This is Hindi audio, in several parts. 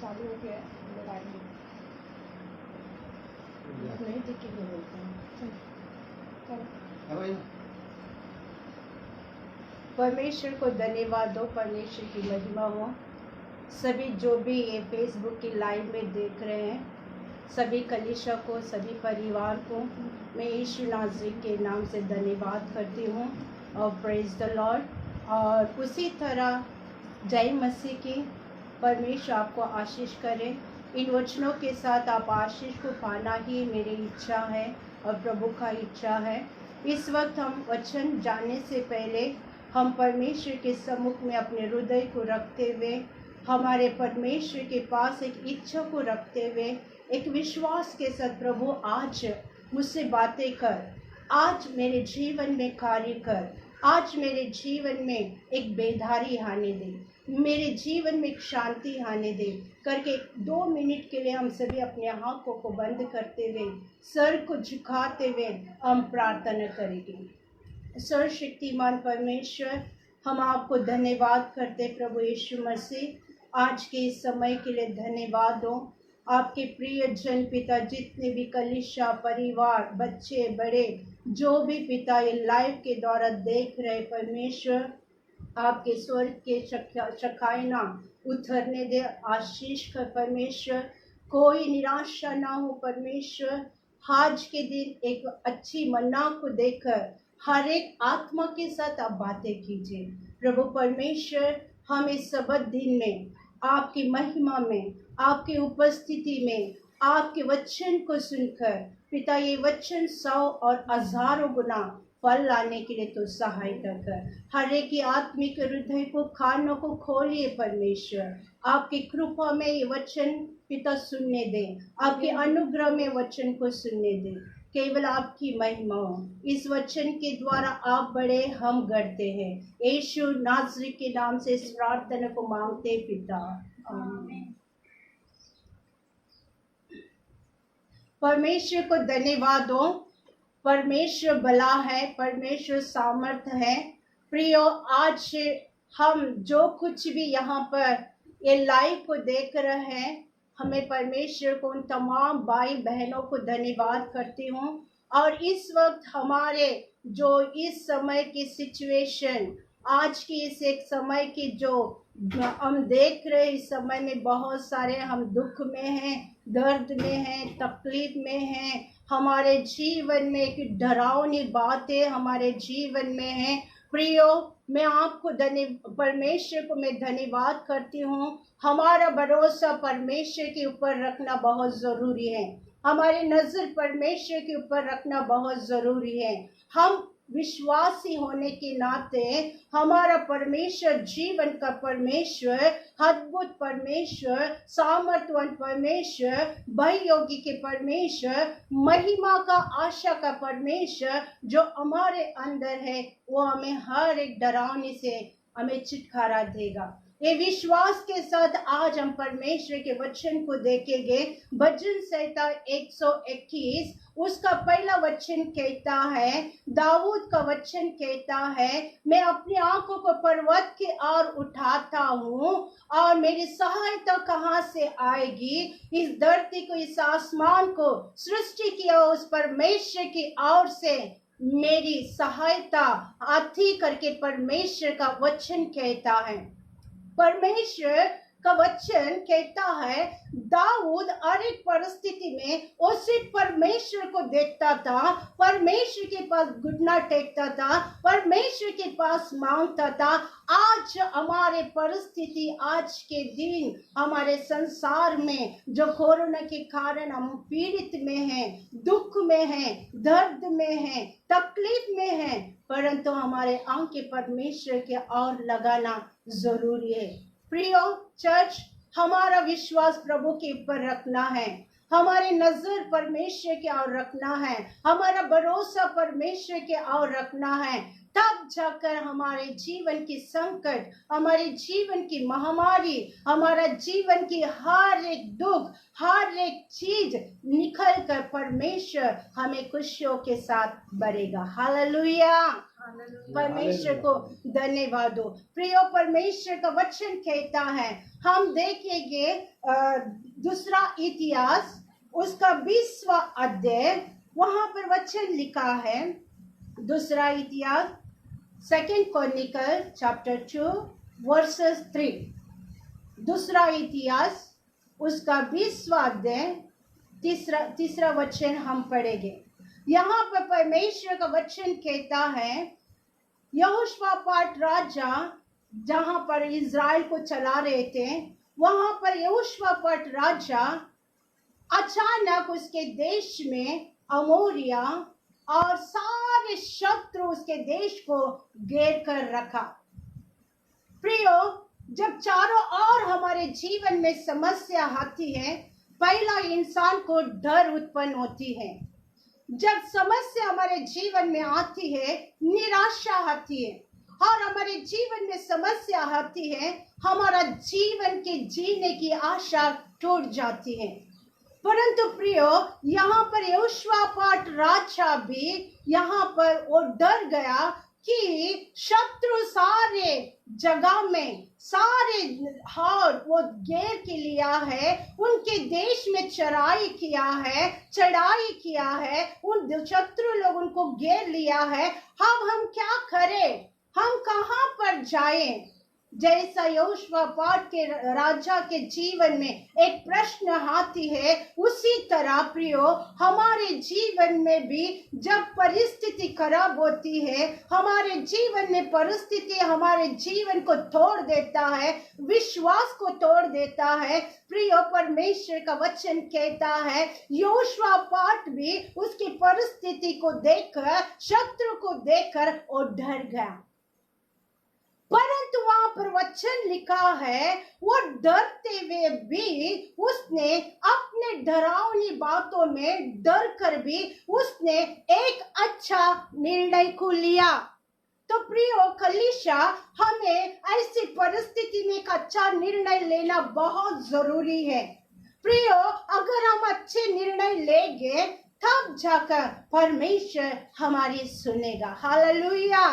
चालू हो गया है, लोग आएंगे नहीं दिखेंगे बोलते हैं। चलो परमेश्वर को धन्यवाद दो, परमेश्वर की महिमा हो। सभी जो भी ये फेसबुक की लाइव में देख रहे हैं, सभी कलीसिया को, सभी परिवार को मैं यीशु नाज़री के नाम से धन्यवाद करती हूँ और प्रेज द लॉर्ड। और उसी तरह जय मसीह की, परमेश्वर आपको आशीष करे। इन वचनों के साथ आप आशीष को पाना ही मेरी इच्छा है और प्रभु का इच्छा है। इस वक्त हम वचन जानने से पहले हम परमेश्वर के सम्मुख में अपने हृदय को रखते हुए, हमारे परमेश्वर के पास एक इच्छा को रखते हुए, एक विश्वास के साथ, प्रभु आज मुझसे बातें कर, आज मेरे जीवन में कार्य कर, आज मेरे जीवन में एक बेदारी आने दे, मेरे जीवन में एक शांति आने दे करके 2 मिनट के लिए हम सभी अपने आँखों को बंद करते हुए, सर को झुकाते हुए हम प्रार्थना करेंगे। सर्वशक्तिमान परमेश्वर, हम आपको धन्यवाद करते प्रभु यीशु मसीह, आज के इस समय के लिए धन्यवाद हो। आपके प्रिय जन पिता, जितने भी कलीसिया, परिवार, बच्चे, बड़े, जो भी पिता ये लाइव के द्वारा देख रहे परमेश्वर, आपके स्वर्ग के शकाइना उतरने दे, आशीष कर परमेश्वर। कोई निराशा ना हो परमेश्वर। आज के दिन एक अच्छी मन्ना को देखकर हर एक आत्मा के साथ आप बातें कीजिए प्रभु परमेश्वर। हम इस सबत दिन में आपकी महिमा में, आपकी उपस्थिति में, आपके वचन को सुनकर पिता, ये वचन 100 और हजारों गुना फल लाने के लिए तो सहायता कर। हर एक की आत्मिक हृदय को, कानों को खोलिए परमेश्वर। आपकी कृपा में ये वचन पिता सुनने दें, आपके अनुग्रह में वचन को सुनने दें। केवल आपकी महिमा हो। इस वचन के द्वारा आप बड़े, हम गढ़ते हैं। यीशु नाज़री के नाम से इस प्रार्थना को मांगते पिता, आमीन। परमेश्वर को धन्यवाद हो। परमेश्वर भला है, परमेश्वर सामर्थ है। प्रियो, आज हम जो कुछ भी यहाँ पर ये लाइव को देख रहे हैं, हमें परमेश्वर को, उन तमाम भाई बहनों को धन्यवाद करती हूँ। और इस वक्त हमारे जो इस समय की सिचुएशन, आज की इस एक समय की जो हम देख रहे हैं, इस समय में बहुत सारे हम दुख में हैं, दर्द में हैं, तकलीफ में हैं। हमारे जीवन में एक डरावनी बातें हमारे जीवन में हैं। प्रियो, मैं आपको परमेश्वर को मैं धन्यवाद करती हूँ। हमारा भरोसा परमेश्वर के ऊपर रखना बहुत ज़रूरी है। हमारी नज़र परमेश्वर के ऊपर रखना बहुत ज़रूरी है। हम विश्वासी होने के नाते हमारा परमेश्वर, जीवन का परमेश्वर, अद्भुत परमेश्वर, सामर्थ्यवान परमेश्वर, भययोगी के परमेश्वर, महिमा का, आशा का परमेश्वर जो हमारे अंदर है, वो हमें हर एक डरावने से हमें छुटकारा देगा। ये विश्वास के साथ आज हम परमेश्वर के वचन को देखेंगे। भजन संहिता 121 उसका पहला वचन कहता है, दाऊद का वचन कहता है, मैं अपनी आंखों को पर्वत की ओर उठाता हूँ और मेरी सहायता कहाँ से आएगी। इस धरती को, इस आसमान को सृष्टि किया उस परमेश्वर की ओर से मेरी सहायता आती करके परमेश्वर का वचन कहता है। परमेश्वर का वचन कहता है, दाऊद हर एक परिस्थिति में उसी परमेश्वर को देखता था, परमेश्वर के पास घुटना टेकता था, परमेश्वर के पास मांगता था। आज हमारे परिस्थिति, आज के दिन हमारे संसार में जो कोरोना के कारण हम पीड़ित में हैं, दुख में हैं, दर्द में हैं, तकलीफ में हैं, परंतु हमारे आंखें परमेश्वर के ओर लगाना जरूरी है। प्रियो चर्च, हमारा विश्वास प्रभु के ऊपर रखना है, हमारी नजर परमेश्वर के ओर रखना है, हमारा भरोसा परमेश्वर के ओर रखना है। तब जाकर हमारे जीवन की संकट, हमारे जीवन की महामारी, हमारा जीवन की हर एक दुख, हर एक चीज निकल कर परमेश्वर हमें खुशियों के साथ भरेगा। हालेलुया। परमेश्वर को धन्यवाद दो। प्रियो, परमेश्वर का वचन कहता है, हम देखेंगे दूसरा इतिहास उसका 20वां अध्याय, वहां पर वचन लिखा है। दूसरा इतिहास 2 Chronicles chapter 2 verses 3। दूसरा इतिहास उसका 20वां अध्याय तीसरा वचन हम पढ़ेंगे। यहाँ पर परमेश्वर का वचन कहता है, यहोशापात राजा जहाँ पर इज़राइल को चला रहे थे, वहां पर यहोशापात राजा अचानक उसके देश में अमोरिया और सारे शत्रु उसके देश को घेर कर रखा। प्रियो, जब चारों ओर हमारे जीवन में समस्या आती है, पहला इंसान को डर उत्पन्न होती है। जब समस्या हमारे जीवन में आती है, निराशा आती है, और हमारे जीवन में समस्या आती है, हमारा जीवन के जीने की आशा टूट जाती है। परंतु प्रियो, यहाँ पर यहोशापात राजा भी यहाँ पर वो डर गया कि शत्रु सारे जगह में सारे हार वो घेर के लिया है, उनके देश में चढ़ाई किया है, उन शत्रु लोग उनको घेर लिया है। अब हम क्या करें, हम कहाँ पर जाएं? जैसा यहोशापात के राजा के जीवन में एक प्रश्न आती है, उसी तरह प्रियो हमारे जीवन में भी जब परिस्थिति खराब होती है, हमारे जीवन में परिस्थिति हमारे जीवन को तोड़ देता है, विश्वास को तोड़ देता है। प्रियो, परमेश्वर का वचन कहता है, यहोशापात भी उसकी परिस्थिति को देखकर, शत्रु को देखकर वो डर गया। परंतु वहां पर वचन लिखा है, वो डरते हुए भी उसने अपने डरावनी बातों में डर कर भी उसने एक अच्छा निर्णय को लिया। तो प्रियो कलीसिया, हमें ऐसी परिस्थिति में एक अच्छा निर्णय लेना बहुत जरूरी है। प्रियो, अगर हम अच्छे निर्णय लेंगे तब जाकर परमेश्वर हमारी सुनेगा। हालेलुया,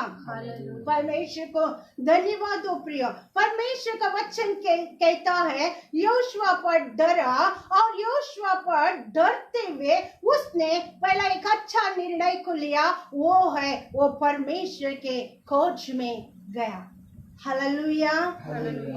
परमेश्वर को धन्यवाद दो। प्रियो, परमेश्वर का वचन कहता है, यहोशापात डरा और यहोशापात डरते हुए उसने पहला एक अच्छा निर्णय को लिया, वो परमेश्वर के खोज में गया। हालेलुया,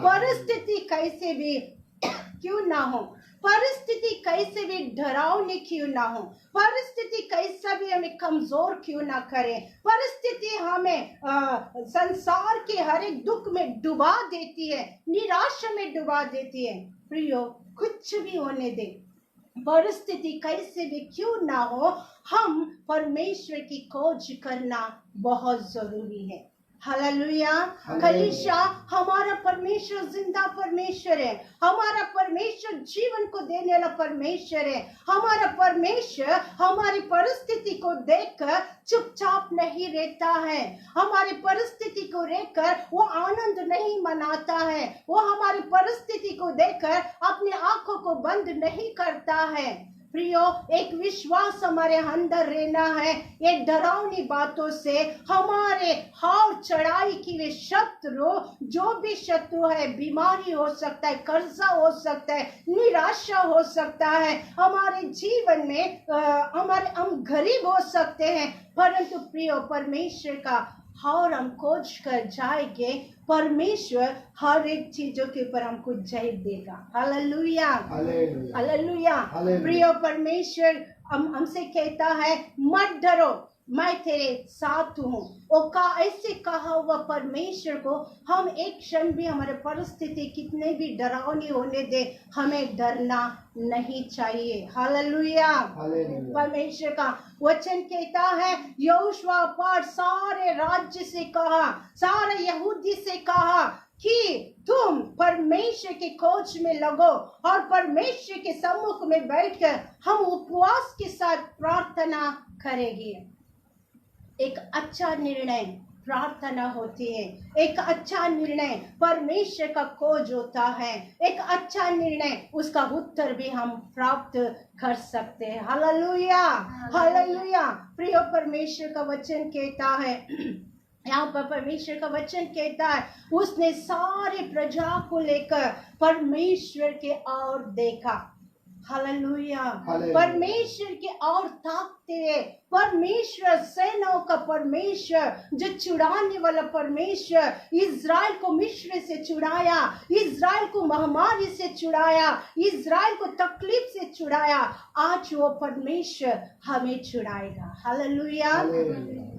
परिस्थिति कैसे भी क्यों ना हो, परिस्थिति कैसे भी डरावनी क्यों ना हो, परिस्थिति कैसा भी हमें कमजोर क्यों ना करे, परिस्थिति हमें संसार के हर एक दुख में डुबा देती है, निराशा में डुबा देती है। प्रियो, कुछ भी होने दे, परिस्थिति कैसे भी क्यों ना हो, हम परमेश्वर की खोज करना बहुत जरूरी है। हालेलुया, कलीसिया, हमारा परमेश्वर जिंदा परमेश्वर है, हमारा परमेश्वर जीवन को देने वाला परमेश्वर है। हमारा परमेश्वर हमारी परिस्थिति को देखकर चुपचाप नहीं रहता है, हमारी परिस्थिति को देखकर वो आनंद नहीं मनाता है, वो हमारी परिस्थिति को देखकर अपनी आंखों को बंद नहीं करता है। प्रियो, एक विश्वास हमारे अंदर रहना है। ये डरावनी बातों से हमारे हार चढ़ाई की वे शत्रु, जो भी शत्रु है, बीमारी हो सकता है, कर्जा हो सकता है, निराशा हो सकता है, हमारे जीवन में हम गरीब हो सकते हैं, परंतु प्रियो परमेश्वर का और हम खोज कर जाएंगे, परमेश्वर हर एक चीजों के ऊपर हमको जय देगा। Hallelujah, hallelujah. प्रियो, परमेश्वर हमसे कहता है, मत डरो, मैं तेरे साथ हूँ। ऐसे कहा हुआ परमेश्वर को हम एक क्षण भी, हमारे परिस्थिति कितने भी डरावनी होने दे, हमें डरना नहीं चाहिए। हालेलुया, परमेश्वर का वचन कहता है, यहोशापात सारे राज्य से कहा, सारे यहूदी से कहा कि तुम परमेश्वर की खोज में लगो और परमेश्वर के सम्मुख में बैठकर हम उपवास के साथ प्रार्थना करेंगे। एक अच्छा निर्णय प्रार्थना होती है, एक अच्छा निर्णय परमेश्वर का खोज होता है, एक अच्छा निर्णय उसका उत्तर भी हम प्राप्त कर सकते हैं। Hallelujah, hallelujah. प्रिय, परमेश्वर का वचन कहता है, यहाँ पर परमेश्वर का वचन कहता है उसने सारे प्रजा को लेकर परमेश्वर के ओर देखा। हालेलुया। परमेश्वर की ओर ताकते हुए, परमेश्वर सेनाओं का परमेश्वर, जो छुड़ाने वाला परमेश्वर, इज़राइल को मिस्र से छुड़ाया, इज़राइल को महामारी से छुड़ाया, इज़राइल को तकलीफ से छुड़ाया, आज वो परमेश्वर हमें छुड़ाएगा। हालेलुया।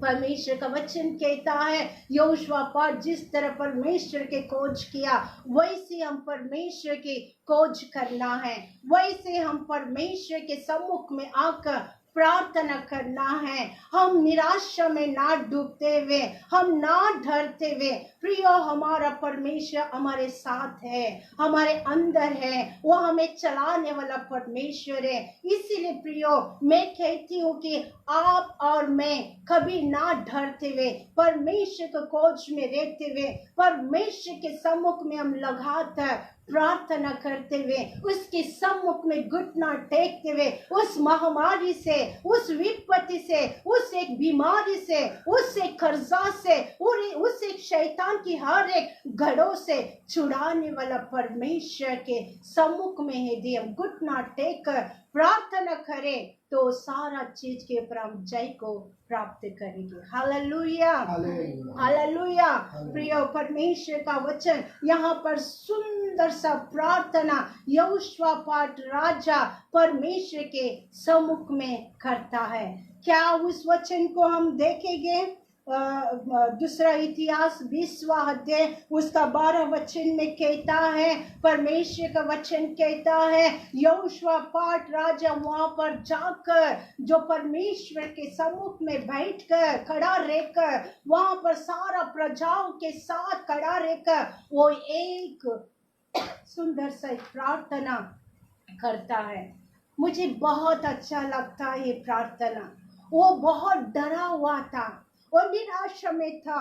परमेश्वर का वचन कहता है यहोशापात जिस तरह परमेश्वर के खोज किया, वैसे हम परमेश्वर की खोज करना है, वैसे हम परमेश्वर के सम्मुख में आकर प्रार्थना करना है। हम निराशा में ना डूबते हुए, हम ना डरते हुए, प्रियो हमारा परमेश्वर हमारे साथ है, हमारे अंदर है, वो हमें चलाने वाला परमेश्वर है। इसीलिए प्रियो मैं कहती हूँ कि आप और मैं कभी ना डरते हुए, परमेश्वर को खोज में रहते हुए, परमेश्वर के सम्मुख में हम लगातार प्रार्थना करते हुए, उसके सम्मुख में घुटना टेकते हुए, उस महामारी से, उस विपत्ति से, उस एक बीमारी से, उस एक कर्जा से, उस एक शैतान की हर एक घड़ों से छुड़ाने वाला परमेश्वर के सम्मुख में यदि हम घुटना टेक कर प्रार्थना करें तो सारा चीज के ऊपर हम जय को प्राप्त करेंगे। Hallelujah, hallelujah. प्रिय परमेश्वर का वचन यहाँ पर सुंदर सा प्रार्थना यहोशापात राजा परमेश्वर के सम्मुख में करता है। क्या उस वचन को हम देखेंगे? दूसरा इतिहास 20वां अध्याय उसका 12 वचन में कहता है, परमेश्वर का वचन कहता है यहोशापात राजा वहां पर जाकर, जो परमेश्वर के सम्मुख में बैठकर खड़ा रहकर, वहां पर सारा प्रजाओं के साथ खड़ा रहकर वो एक सुंदर सा प्रार्थना करता है। मुझे बहुत अच्छा लगता है ये प्रार्थना। वो बहुत डरा हुआ था, वो निराशा में था,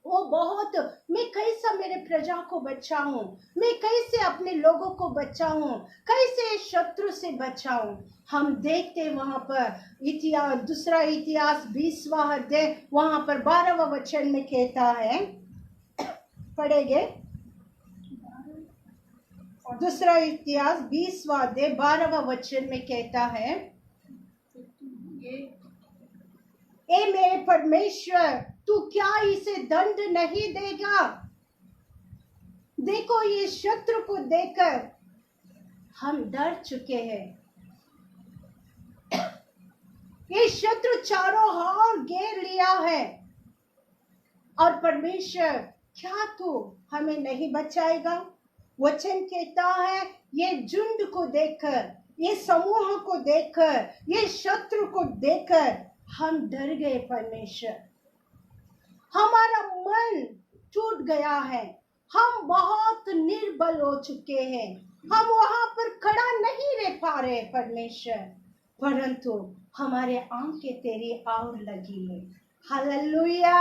वो बहुत, मैं कैसे मेरे प्रजा को बचाऊं, मैं कैसे अपने लोगों को बचाऊं, कैसे शत्रु से बचाऊं। हम देखते वहां पर इतिहास, दूसरा इतिहास 20वां अध्याय वहां पर 12वां वचन में कहता है, पढ़ेंगे दूसरा इतिहास 20वां अध्याय 12वां वचन में कहता है, ए मेरे परमेश्वर तू क्या इसे दंड नहीं देगा? देखो ये शत्रु को देखकर हम डर चुके हैं। ये शत्रु चारों ओर घेर लिया है, और परमेश्वर क्या तू हमें नहीं बचाएगा? वचन कहता है ये झुंड को देखकर, ये समूह को देखकर, ये शत्रु को देखकर हम डर गए परमेश्वर। हमारा मन टूट गया है, हम बहुत निर्बल हो चुके हैं, हम वहां पर खड़ा नहीं रह पा रहे परमेश्वर, परंतु हमारे आंखें तेरी ओर लगी है। हालेलुया,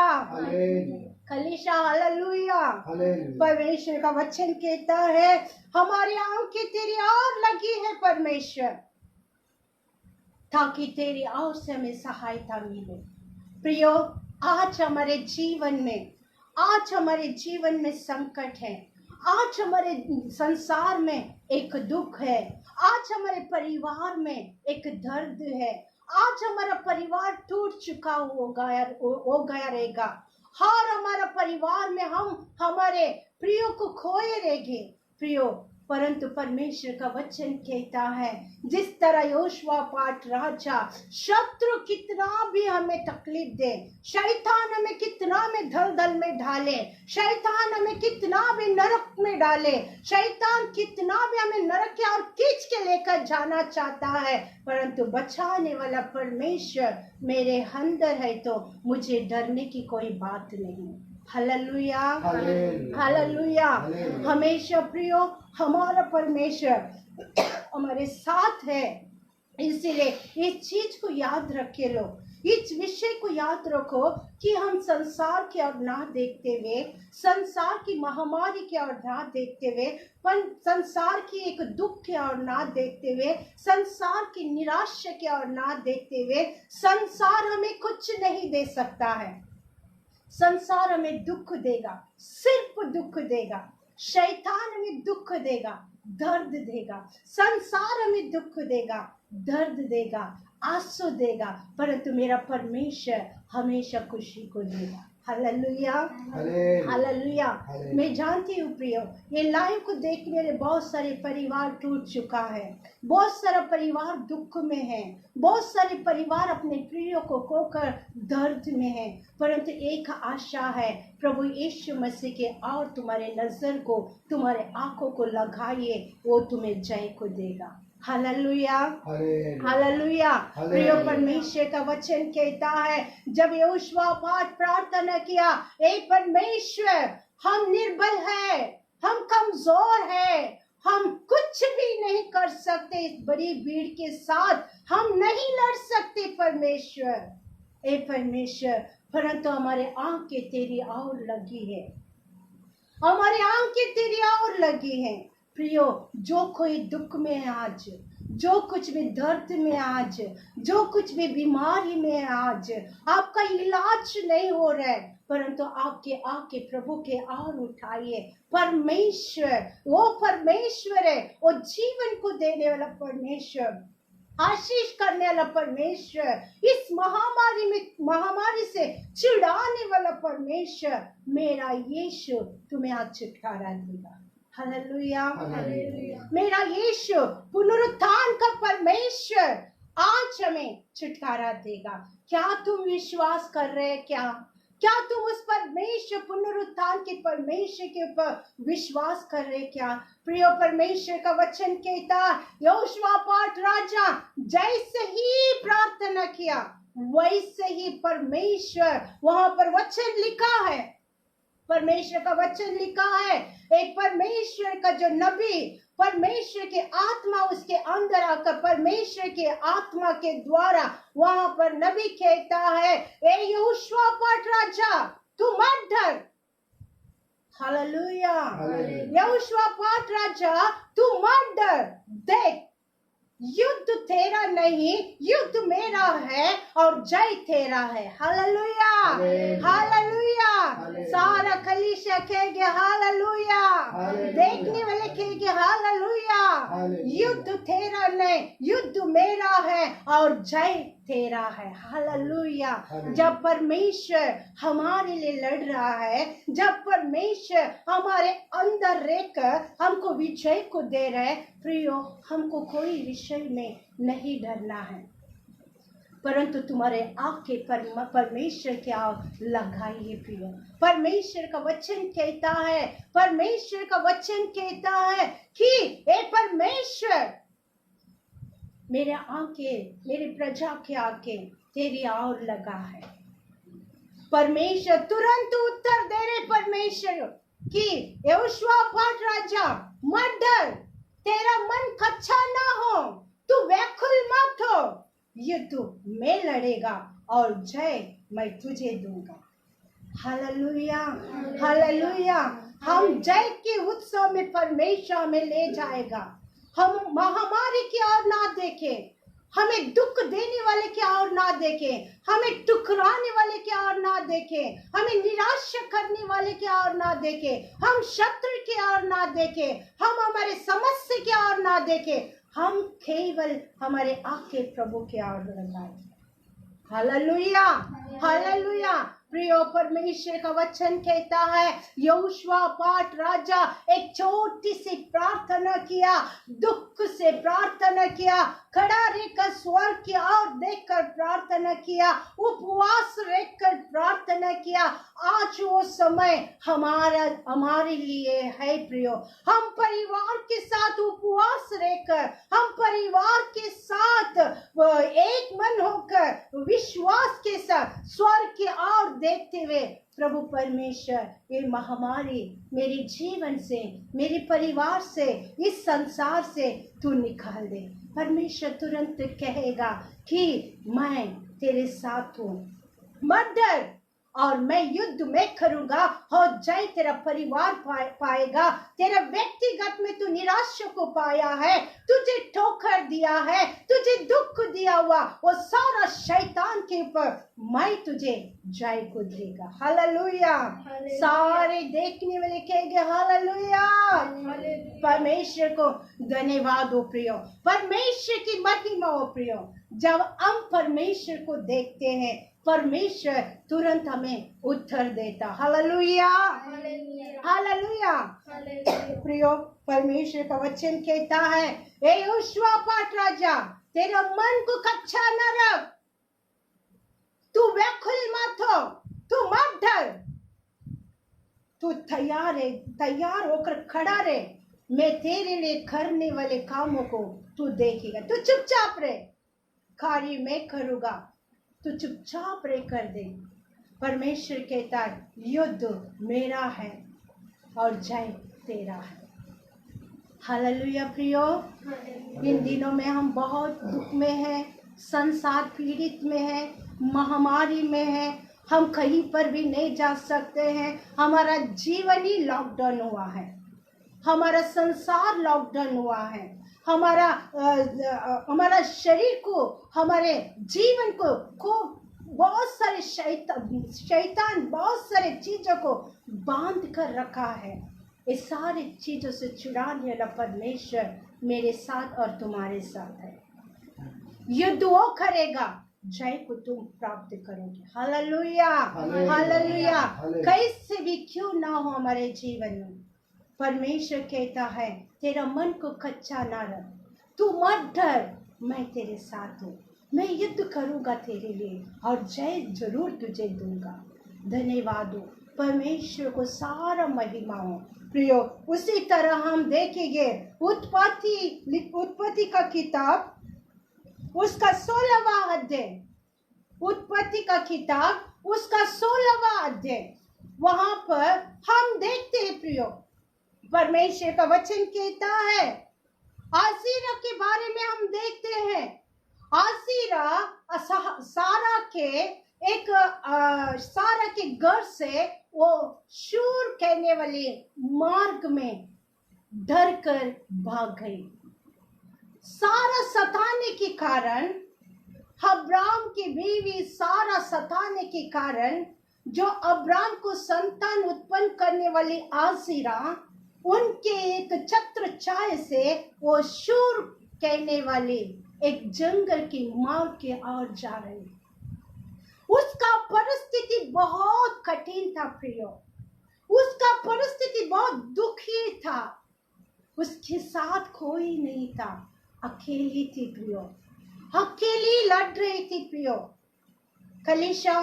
कलीसिया हालेलुया। परमेश्वर का वचन कहता है हमारी आंखें तेरी ओर लगी है परमेश्वर, ताकि तेरी ओर से हमें सहायता मिले। प्रियो आज हमारे जीवन में संकट है, आज हमारे संसार में एक दुख है, आज हमारे परिवार में एक दर्द है, आज हमारा परिवार टूट चुका हो गया रहेगा, और हमारा परिवार में हम हमारे प्रियो को खोए रहेंगे प्रियो। परंतु परमेश्वर का वचन कहता है जिस तरह यहोशापात राजा, शत्रु कितना भी हमें तकलीफ दे, शैतान हमें कितना में दलदल में डाले, शैतान हमें कितना भी नरक में डाले, शैतान कितना भी हमें नरक के और खींच के लेकर जाना चाहता है, परंतु बचाने वाला परमेश्वर मेरे अंदर है तो मुझे डरने की कोई बात नहीं। Hallelujah, hallelujah. हमेशा प्रियो हमारा परमेश्वर हमारे साथ है, इसीलिए इस चीज को याद रखे लो, इस विषय को याद रखो कि हम संसार की ओर ना देखते हुए, संसार की महामारी की ओर ना देखते हुए, संसार की एक दुख की ओर ना देखते हुए, संसार की निराशा की ओर ना देखते हुए, संसार हमें कुछ नहीं दे सकता है, संसार हमें दुख देगा, सिर्फ दुख देगा। शैतान हमें दुख देगा, दर्द देगा। संसार हमें दुख देगा, दर्द देगा, आंसू देगा, परंतु मेरा परमेश्वर हमेशा खुशी को देगा। Hallelujah, hallelujah. मैं जानती हूँ प्रियो, ये लाइव को देखने वाले बहुत सारे परिवार टूट चुका है, बहुत सारा परिवार दुख में है, बहुत सारे परिवार अपने प्रियो को खोकर दर्द में है, परंतु एक आशा है, प्रभु यीशु मसीह के और तुम्हारे नजर को, तुम्हारे आंखों को लगाइए, वो तुम्हें जय को देगा। Hallelujah, hallelujah. प्रिय परमेश्वर का वचन कहता है, जब यहोशापात प्रार्थना किया, हे परमेश्वर, हम निर्बल है, हम कमजोर है, हम कुछ भी नहीं कर सकते, इस बड़ी भीड़ के साथ हम नहीं लड़ सकते परमेश्वर, हे परमेश्वर, परंतु हमारे आंखें तेरी और लगी है, हमारे आंखें तेरी और लगी है। प्रियो, जो कोई दुख में है आज, जो कुछ भी दर्द में आज, जो कुछ भी बीमारी में आज, आपका इलाज नहीं हो रहा है, परंतु आपके आके प्रभु के और उठाइए। परमेश्वर, वो परमेश्वर है, वो जीवन को देने वाला परमेश्वर, आशीष करने वाला परमेश्वर, इस महामारी से छुड़ाने वाला परमेश्वर, मेरा यीशु तुम्हें आज छुटकारा देगा। हालेलुया, मेरा यीशु पुनरुत्थान का परमेश्वर आज हमें छुटकारा देगा। क्या तुम विश्वास कर रहे हैं? क्या तुम उस परमेश्वर, पुनरुत्थान के परमेश्वर के ऊपर विश्वास कर रहे? क्या प्रिय परमेश्वर का वचन कहता, यहोशापात राजा जैसे ही प्रार्थना किया, वैसे ही परमेश्वर, वहां पर वचन लिखा है, परमेश्वर का वचन लिखा है, एक परमेश्वर का जो नबी, परमेश्वर के आत्मा उसके अंदर आकर, परमेश्वर के आत्मा के द्वारा वहां पर नबी कहता है, ए यहोशापात राजा, तू मत डर। हालेलुया, यहोशापात राजा, तू मत डर, देख युद्ध तेरा नहीं, युद्ध मेरा है और जय तेरा है। Hallelujah, hallelujah. सारा कलीसिया कहेंगे हालेलुया, देखने वाले कहेंगे हालेलुया। युद्ध तेरा नहीं, युद्ध मेरा है और जय तेरा है। हालेलुया। जब परमेश्वर हमारे लिए लड़ रहा है, जब परमेश्वर हमारे अंदर रहकर हमको विजय को दे रहे हैं, प्रियो, हमको कोई विषय में नहीं डरना है, परंतु तुम्हारे आंखें परमेश्वर की ओर लगाइए। प्रियो, परमेश्वर का वचन कहता है, परमेश्वर का वचन कहता है कि ए परमेश्वर, मेरे आंखें, मेरी प्रजा की आंखें तेरी ओर लगा है। परमेश्वर तुरंत उत्तर दे रहे परमेश्वर कि यहोशापात राजा, मत डर, तेरा मन कच्चा ना हो, तू व्याकुल मत हो, युद्ध मैं लड़ेगा और जय मैं तुझे दूंगा। Hallelujah, hallelujah. हम जय के उत्सव में परमेश्वर हमें ले जाएगा। हम महामारी की ओर ना देखें, हमें दुख देने वाले की ओर ना देखें, हमें टुकराने वाले की ओर ना देखें, हमें निराश करने वाले की ओर ना देखें, हम शत्रु की ओर ना देखें, हम हमारे समस्या की ओर ना देखें, हम केवल हमारे आंखें प्रभु की ओर लगाएं। Hallelujah, hallelujah. प्रियो, परमेश्वर का वचन कहता है, यहोशापात राजा एक छोटी सी प्रार्थना किया, दुख से प्रार्थना किया, खड़ा रहकर स्वर्ग की ओर देखकर प्रार्थना किया, उपवास रहकर प्रार्थना किया। आज वो समय हमारे लिए है प्रियो, हम परिवार के साथ उपवास रहकर, हम परिवार के साथ एक मन होकर विश्वास के साथ स्वर्ग की ओर देखते हुए, प्रभु परमेश्वर, ये महामारी मेरे जीवन से, मेरे परिवार से, इस संसार से तू निकाल दे। परमेश्वर तुरंत कहेगा कि मैं तेरे साथ हूँ, मत डर, और मैं युद्ध में करूंगा और जय तेरा परिवार पाएगा। तेरा व्यक्तिगत में तू निराशा को पाया है, तुझे ठोकर दिया है, तुझे दुख दिया हुआ वो सारा शैतान के ऊपर मैं तुझे जय को देगा। हालेलुया। सारे देखने वाले कहेंगे हालेलुया। परमेश्वर को धन्यवाद हो प्रियो, परमेश्वर की महिमा हो प्रियो। जब हम परमेश्वर को देखते हैं परमेश्वर तुरंत हमें उत्तर देता। Hallelujah hallelujah. प्रियो, परमेश्वर का वचन कहता है, ए यहोशापात राजा, तेरा मन को कच्चा न रख, तू व्याकुल मत हो, तू मत डर, तू तैयार होकर खड़ा रहे। मैं तेरे लिए करने वाले कामों को तू देखेगा। तू चुपचाप रहे, कार्य मैं करूंगा, तू चुपचाप रह कर दे। परमेश्वर कहता है युद्ध मेरा है और जय तेरा है। हालेलुया प्रियो। इन दिनों में हम बहुत दुख में हैं, संसार पीड़ित में है, महामारी में है, हम कहीं पर भी नहीं जा सकते हैं। हमारा जीवन ही लॉकडाउन हुआ है, हमारा संसार लॉकडाउन हुआ है, हमारा शरीर को, हमारे जीवन को बहुत सारे शैतान बहुत सारे चीजों को बांध कर रखा है। इस सारी चीजों से छुड़ाने वाला परमेश्वर मेरे साथ और तुम्हारे साथ है। युद्ध वो करेगा, जय को तुम प्राप्त करोगे। Hallelujah hallelujah. कैसे भी क्यों ना हो हमारे जीवन में, परमेश्वर कहता है तेरा मन को कच्चा ना रख, तू मत डर, मैं तेरे साथ हूँ, मैं युद्ध करूंगा तेरे लिए और जय जरूर तुझे दूंगा। धन्यवाद हो परमेश्वर को सारा महिमा हो। प्रियो, उसी तरह हम देखेंगे उत्पत्ति का किताब उसका 16वां अध्याय, उत्पत्ति का किताब उसका 16वां अध्याय, वहां पर हम देखते हैं प्रियो, परमेश्वर का वचन कहता है, आसीरा के बारे में हम देखते हैं। आसीरा सारा के घर से वो शूर कहने वाले मार्ग में डर कर भाग गई। सारा सताने के कारण, अब्राम की बीवी सारा सताने के कारण, जो अब्राम को संतान उत्पन्न करने वाली आसीरा, उनके एक छत्र छाया से वो शूर कहने वाली एक जंगल की मार्ग के ओर जा रही। उसका परिस्थिति बहुत कठिन था प्रियो, उसका परिस्थिति बहुत दुखी था, उसके साथ कोई नहीं था, अकेली थी प्रियो, अकेली लड़ रही थी प्रियो। कलीसिया,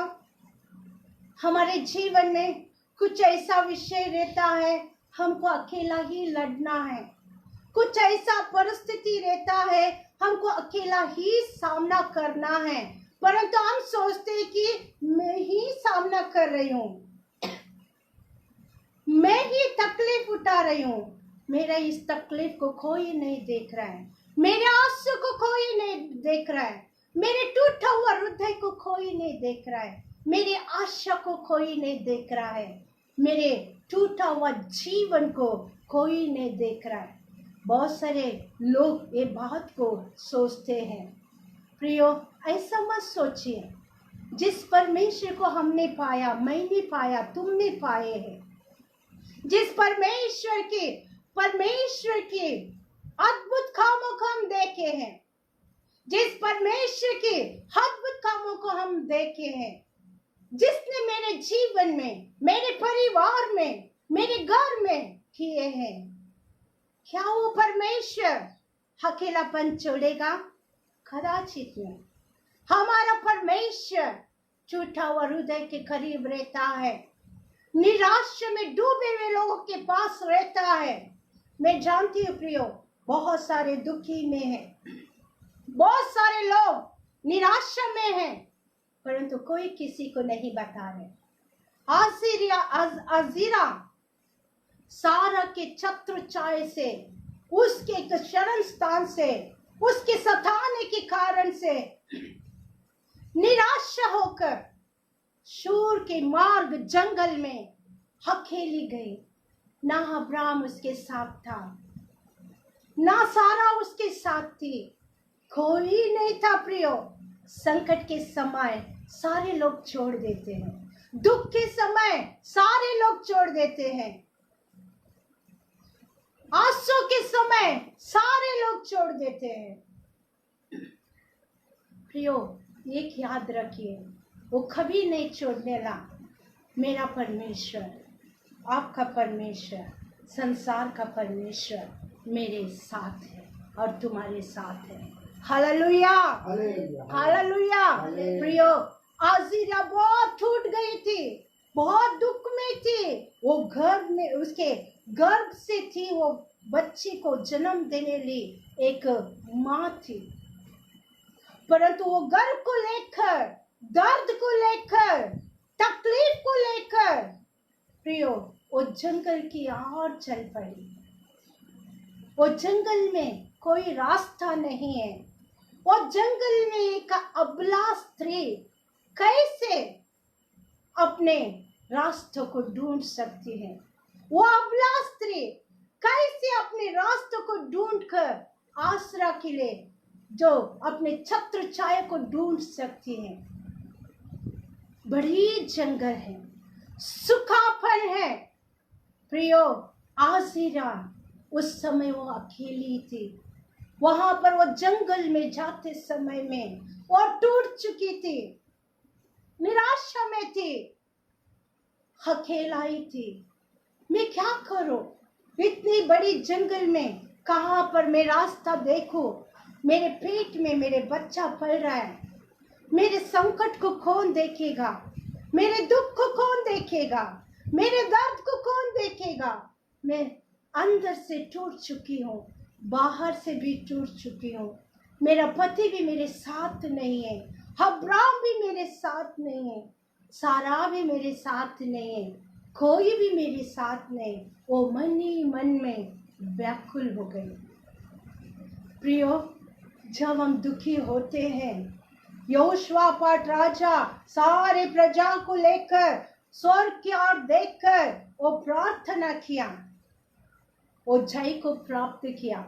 हमारे जीवन में कुछ ऐसा विषय रहता है, हमको अकेला ही लड़ना है। कुछ ऐसा परिस्थिति रहता है, हमको अकेला ही सामना करना है, परंतु हम सोचते हैं कि मैं ही सामना कर रही हूँ, मैं ही तकलीफ उठा रही हूँ, मेरा इस तकलीफ को कोई नहीं देख रहा है, मेरे आंसू को कोई नहीं देख रहा है, मेरे टूटा हुआ हृदय को कोई नहीं देख रहा है, मेरी आशा को कोई नहीं देख रहा है, मेरे टूटा हुआ जीवन को कोई नहीं देख रहा है। बहुत सारे लोग ये बात को सोचते हैं। प्रियो, ऐसा मत सोचिए। जिस परमेश्वर को हमने पाया, मैंने पाया, तुमने पाए हैं, जिस परमेश्वर की अद्भुत कामों को हम देखे हैं, जिस परमेश्वर के अद्भुत कामों को हम देखे हैं, जिसने मेरे जीवन में, मेरे परिवार में, मेरे घर में किए हैं, क्या वो परमेश्वर अकेलापन छोड़ेगा? कदाचित नहीं। हमारा परमेश्वर टूटा हुआ हृदय के करीब रहता है, निराशा में डूबे हुए लोगों के पास रहता है। मैं जानती हूँ प्रियो, बहुत सारे दुखी में हैं, बहुत सारे लोग निराशा में हैं, परंतु कोई किसी को नहीं बता रहे। आजीरा सारा के छत्र छाया से, उसके शरण स्थान से, उसके सताने के कारण से निराशा होकर शूर के मार्ग जंगल में अकेली गई। ना अब्राहम उसके साथ था, ना सारा उसके साथ थी, कोई नहीं था प्रियो। संकट के समय सारे लोग छोड़ देते हैं, दुख के समय सारे लोग छोड़ देते हैं, आंसू के समय सारे लोग छोड़ देते हैं। प्रियो, एक याद रखिए, वो कभी नहीं छोड़ने वाला। मेरा परमेश्वर, आपका परमेश्वर, संसार का परमेश्वर मेरे साथ है और तुम्हारे साथ है। Hallelujah, hallelujah. प्रियो, आजीरा बहुत टूट गई थी, बहुत दुख में थी। वो गर्भ में, उसके गर्भ से थी, वो बच्ची को जन्म देने ली एक माँ थी, परंतु वो गर्भ को लेकर, दर्द को लेकर, तकलीफ को लेकर प्रियो वो जंगल की ओर चल पड़ी। वो जंगल में कोई रास्ता नहीं है। वो जंगल में एक अबला स्त्री कैसे अपने रास्तों को ढूंढ सकती है? वो अबला स्त्री कैसे अपने रास्तों को ढूंढकर आसरा के लिए जो अपने छत्र छाया को ढूंढ सकती है? बड़ी जंगल है, सूखापन है। प्रियो, आजीरा उस समय वो अकेली थी। वहां पर वो जंगल में जाते समय में वो टूट चुकी थी, निराशा में थी, अकेला ही थी। मैं क्या करूं इतनी बड़ी जंगल में? कहां पर मैं रास्ता देखूं? मेरे पेट में मेरे बच्चा पल रहा है, मेरे संकट को कौन देखेगा? मेरे दुख को कौन देखेगा? मेरे दर्द को कौन देखेगा? मैं अंदर से टूट चुकी हूँ, बाहर से भी टूट चुकी हूँ। मेरा पति भी मेरे साथ नहीं है, अब्राहम भी मेरे साथ नहीं है, सारा भी मेरे साथ नहीं है, कोई भी मेरे साथ नहीं। वो मन ही मन में व्याकुल हो गई। प्रियो, जब हम दुखी होते हैं, यहोशापात राजा सारे प्रजा को लेकर स्वर्ग की ओर देखकर वो प्रार्थना किया, वो जय को प्राप्त किया।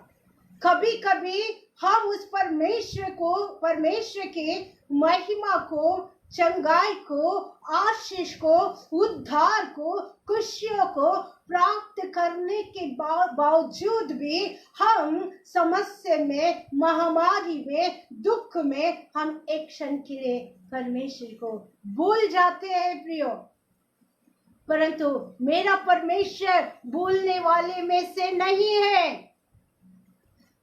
कभी कभी हम उस परमेश्वर की महिमा को, चंगाई को, आशीष को, उद्धार को, खुशियों को प्राप्त करने के बावजूद भी हम समस्या में, महामारी में, दुख में हम एक क्षण के लिए परमेश्वर को भूल जाते हैं प्रियो। परंतु मेरा परमेश्वर भूलने वाले में से नहीं है।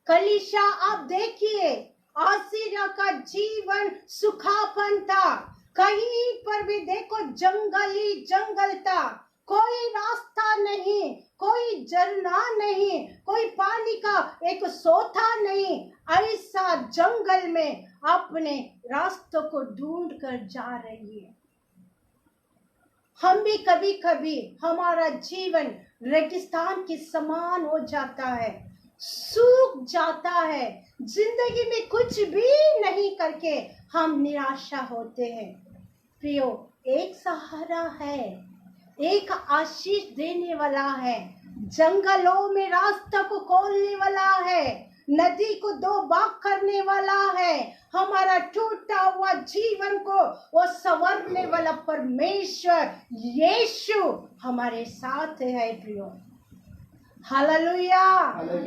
कलीसिया, आप देखिए, आसीरा का जीवन सुखापन था। कहीं पर भी देखो जंगल ही जंगल था, कोई रास्ता नहीं, कोई झरना नहीं, कोई पानी का एक सोता नहीं। ऐसा जंगल में अपने रास्तों को ढूंढ कर जा रही है। हम भी कभी कभी हमारा जीवन रेगिस्तान के समान हो जाता है, सूख जाता है, जिंदगी में कुछ भी नहीं करके हम निराशा होते हैं। प्रियो, एक सहारा है, एक आशीष देने वाला है, जंगलों में रास्ता को खोलने वाला है, नदी को दो भाग करने वाला है, हमारा टूटा हुआ जीवन को वो संवारने वाला परमेश्वर यीशु हमारे साथ है प्रियो। Hallelujah,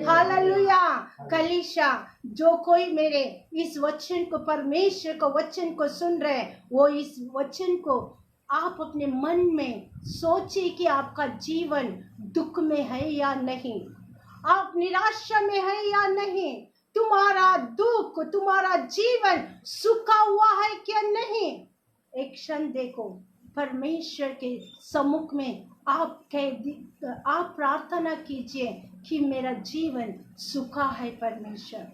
hallelujah. कलीसिया, जो कोई मेरे इस वचन को, परमेश्वर को वचन को सुन रहे, वो इस वचन को आप अपने मन में सोचिए कि आपका जीवन दुख में है या नहीं, आप निराशा में है या नहीं, तुम्हारा दुख, तुम्हारा जीवन सूखा हुआ है क्या नहीं। एक क्षण देखो, परमेश्वर के सम्मुख में आप प्रार्थना कीजिए कि मेरा जीवन सूखा है परमेश्वर,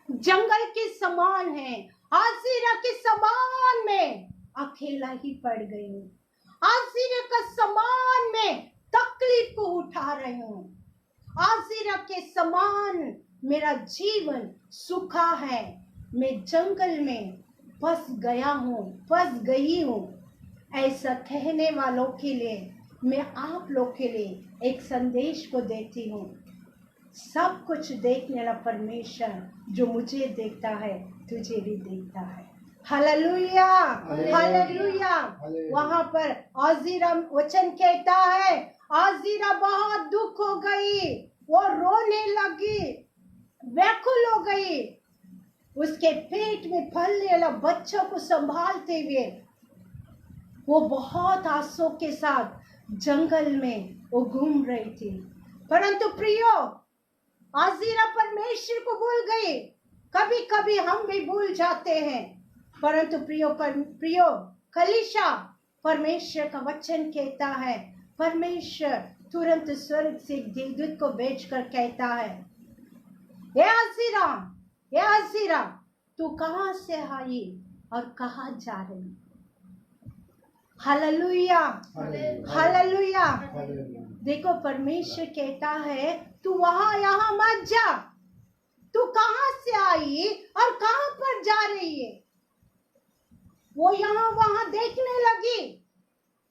जंगल के समान है, आजीरा के समान में अकेला ही पड़ गई हूँ, आजीरा का समान में तकलीफ को उठा रही हूँ, आजीरा के समान मेरा जीवन सूखा है, मैं जंगल में फंस गया हूँ, फंस गई हूँ। ऐसा कहने वालों के लिए मैं आप लोग के लिए एक संदेश को देती हूँ। सब कुछ देखने वाला परमेश्वर जो मुझे देखता है तुझे भी देखता है। Hallelujah, hallelujah. वहां पर आजीरा वचन कहता है, आजीरा बहुत दुख हो गई, वो रोने लगी, व्याकुल हो गई। उसके पेट में फलने वाला बच्चों को संभालते हुए वो बहुत आंसू के साथ जंगल में वो घूम रही थी। परंतु प्रियो, आजीरा परमेश्वर को भूल गई। कभी कभी हम भी भूल जाते हैं। परंतु प्रियो कलीशा, परमेश्वर का वचन कहता है, परमेश्वर तुरंत स्वर्ग से देवदूत को भेजकर कहता है, हे आजीरा, तू कहां से आई और कहां जा रही? Hallelujah, hallelujah. देखो परमेश्वर कहता है, तू वहां यहाँ मत जा। तू कहां से आई और कहां पर जा रही है? वो यहाँ वहां देखने लगी,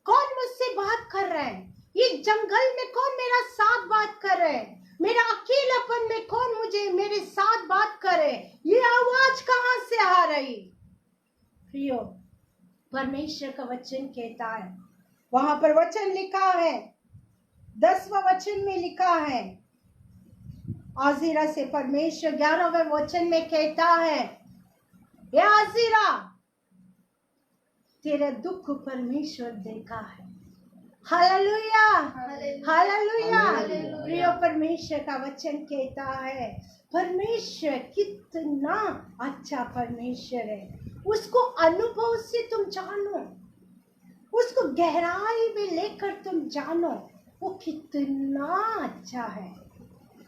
कौन मुझसे बात कर रहा है? ये जंगल में कौन मेरा साथ बात कर रहे हैं? मेरा अकेलापन में कौन मुझे मेरे साथ बात करे? ये आवाज कहां से आ रही? प्रियो, परमेश्वर का वचन कहता है, वहां पर वचन लिखा है, 10वां वचन में लिखा है, आजीरा से परमेश्वर 11वें वचन में कहता है, ये आजीरा, तेरा दुख परमेश्वर देखा है। Hallelujah, hallelujah. प्रिय, परमेश्वर का वचन कहता है, परमेश्वर कितना अच्छा परमेश्वर है। उसको अनुभव से तुम जानो, उसको गहराई में लेकर तुम जानो, वो कितना अच्छा है।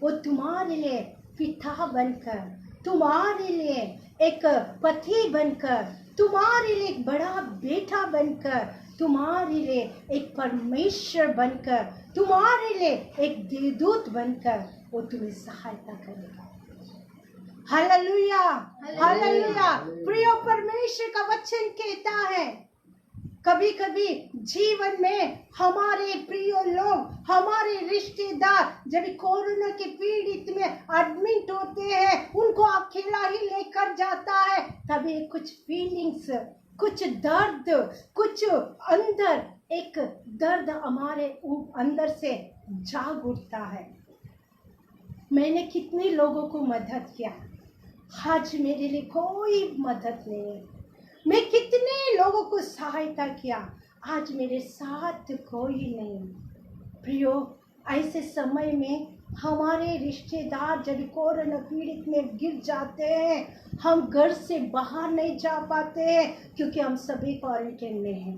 वो तुम्हारे लिए पिता बनकर, तुम्हारे लिए एक पति बनकर, तुम्हारे लिए एक बड़ा बेटा बनकर, तुम्हारे लिए एक परमेश्वर बनकर, तुम्हारे लिए एक देवदूत बनकर वो तुम्हें सहायता करेगा। Hallelujah, hallelujah. प्रिय, परमेश्वर का वचन कहता है, कभी कभी जीवन में हमारे प्रिय लोग, हमारे रिश्तेदार जब कोरोना के पीड़ित में एडमिट होते हैं, उनको अकेला ही लेकर जाता है, तभी कुछ फीलिंग्स, कुछ दर्द, कुछ अंदर एक दर्द हमारे अंदर से जाग उठता है। मैंने कितने लोगों को मदद किया, आज मेरे लिए कोई मदद नहीं है। मैं कितने लोगों को सहायता किया, आज मेरे साथ कोई नहीं। प्रियो, ऐसे समय में हमारे रिश्तेदार जब कोरोना पीड़ित में गिर जाते हैं, हम घर से बाहर नहीं जा पाते हैं क्योंकि हम सभी क्वारंटाइन में हैं।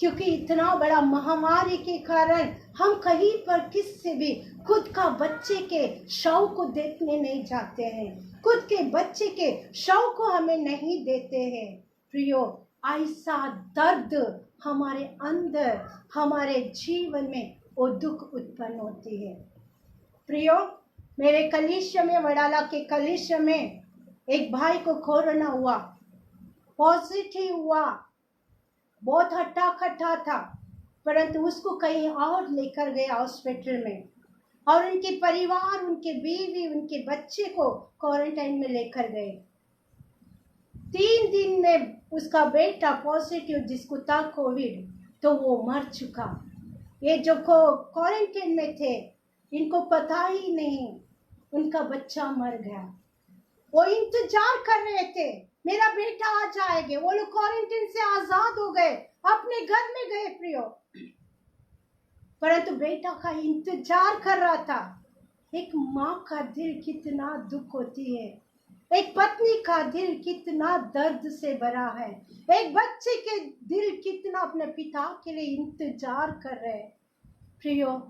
क्योंकि इतना बड़ा महामारी के कारण हम कहीं पर किसी भी खुद का बच्चे के शव को देखने नहीं जाते हैं, खुद के बच्चे के शव को हमें नहीं देते हैं। प्रियो, ऐसा दर्द हमारे अंदर, हमारे जीवन में वो दुख उत्पन्न होती है। प्रियो, मेरे कलीसिया में, वडाला के कलीसिया में एक भाई को कोरोना हुआ, पॉजिटिव हुआ, बहुत हट्टा कट्टा था, परंतु उसको कहीं और लेकर गए हॉस्पिटल में, और उनके परिवार, उनके बीवी, उनके बच्चे को क्वारंटाइन में लेकर गए। 3 दिन में उसका बेटा पॉजिटिव, जिसको था कोविड, तो वो मर चुका। ये जो क्वारंटाइन में थे, इनको पता ही नहीं उनका बच्चा मर गया। वो इंतजार कर रहे थे, मेरा बेटा आ जाएगा। वो लोग क्वारंटाइन से आजाद हो गए, अपने घर में गए प्रियो, परंतु बेटा का इंतजार कर रहा था। एक माँ का दिल कितना दुख होती है, एक पत्नी का दिल कितना दर्द से भरा है, एक बच्चे के दिल कितना अपने पिता के लिए इंतजार कर रहे हैं। प्रियो,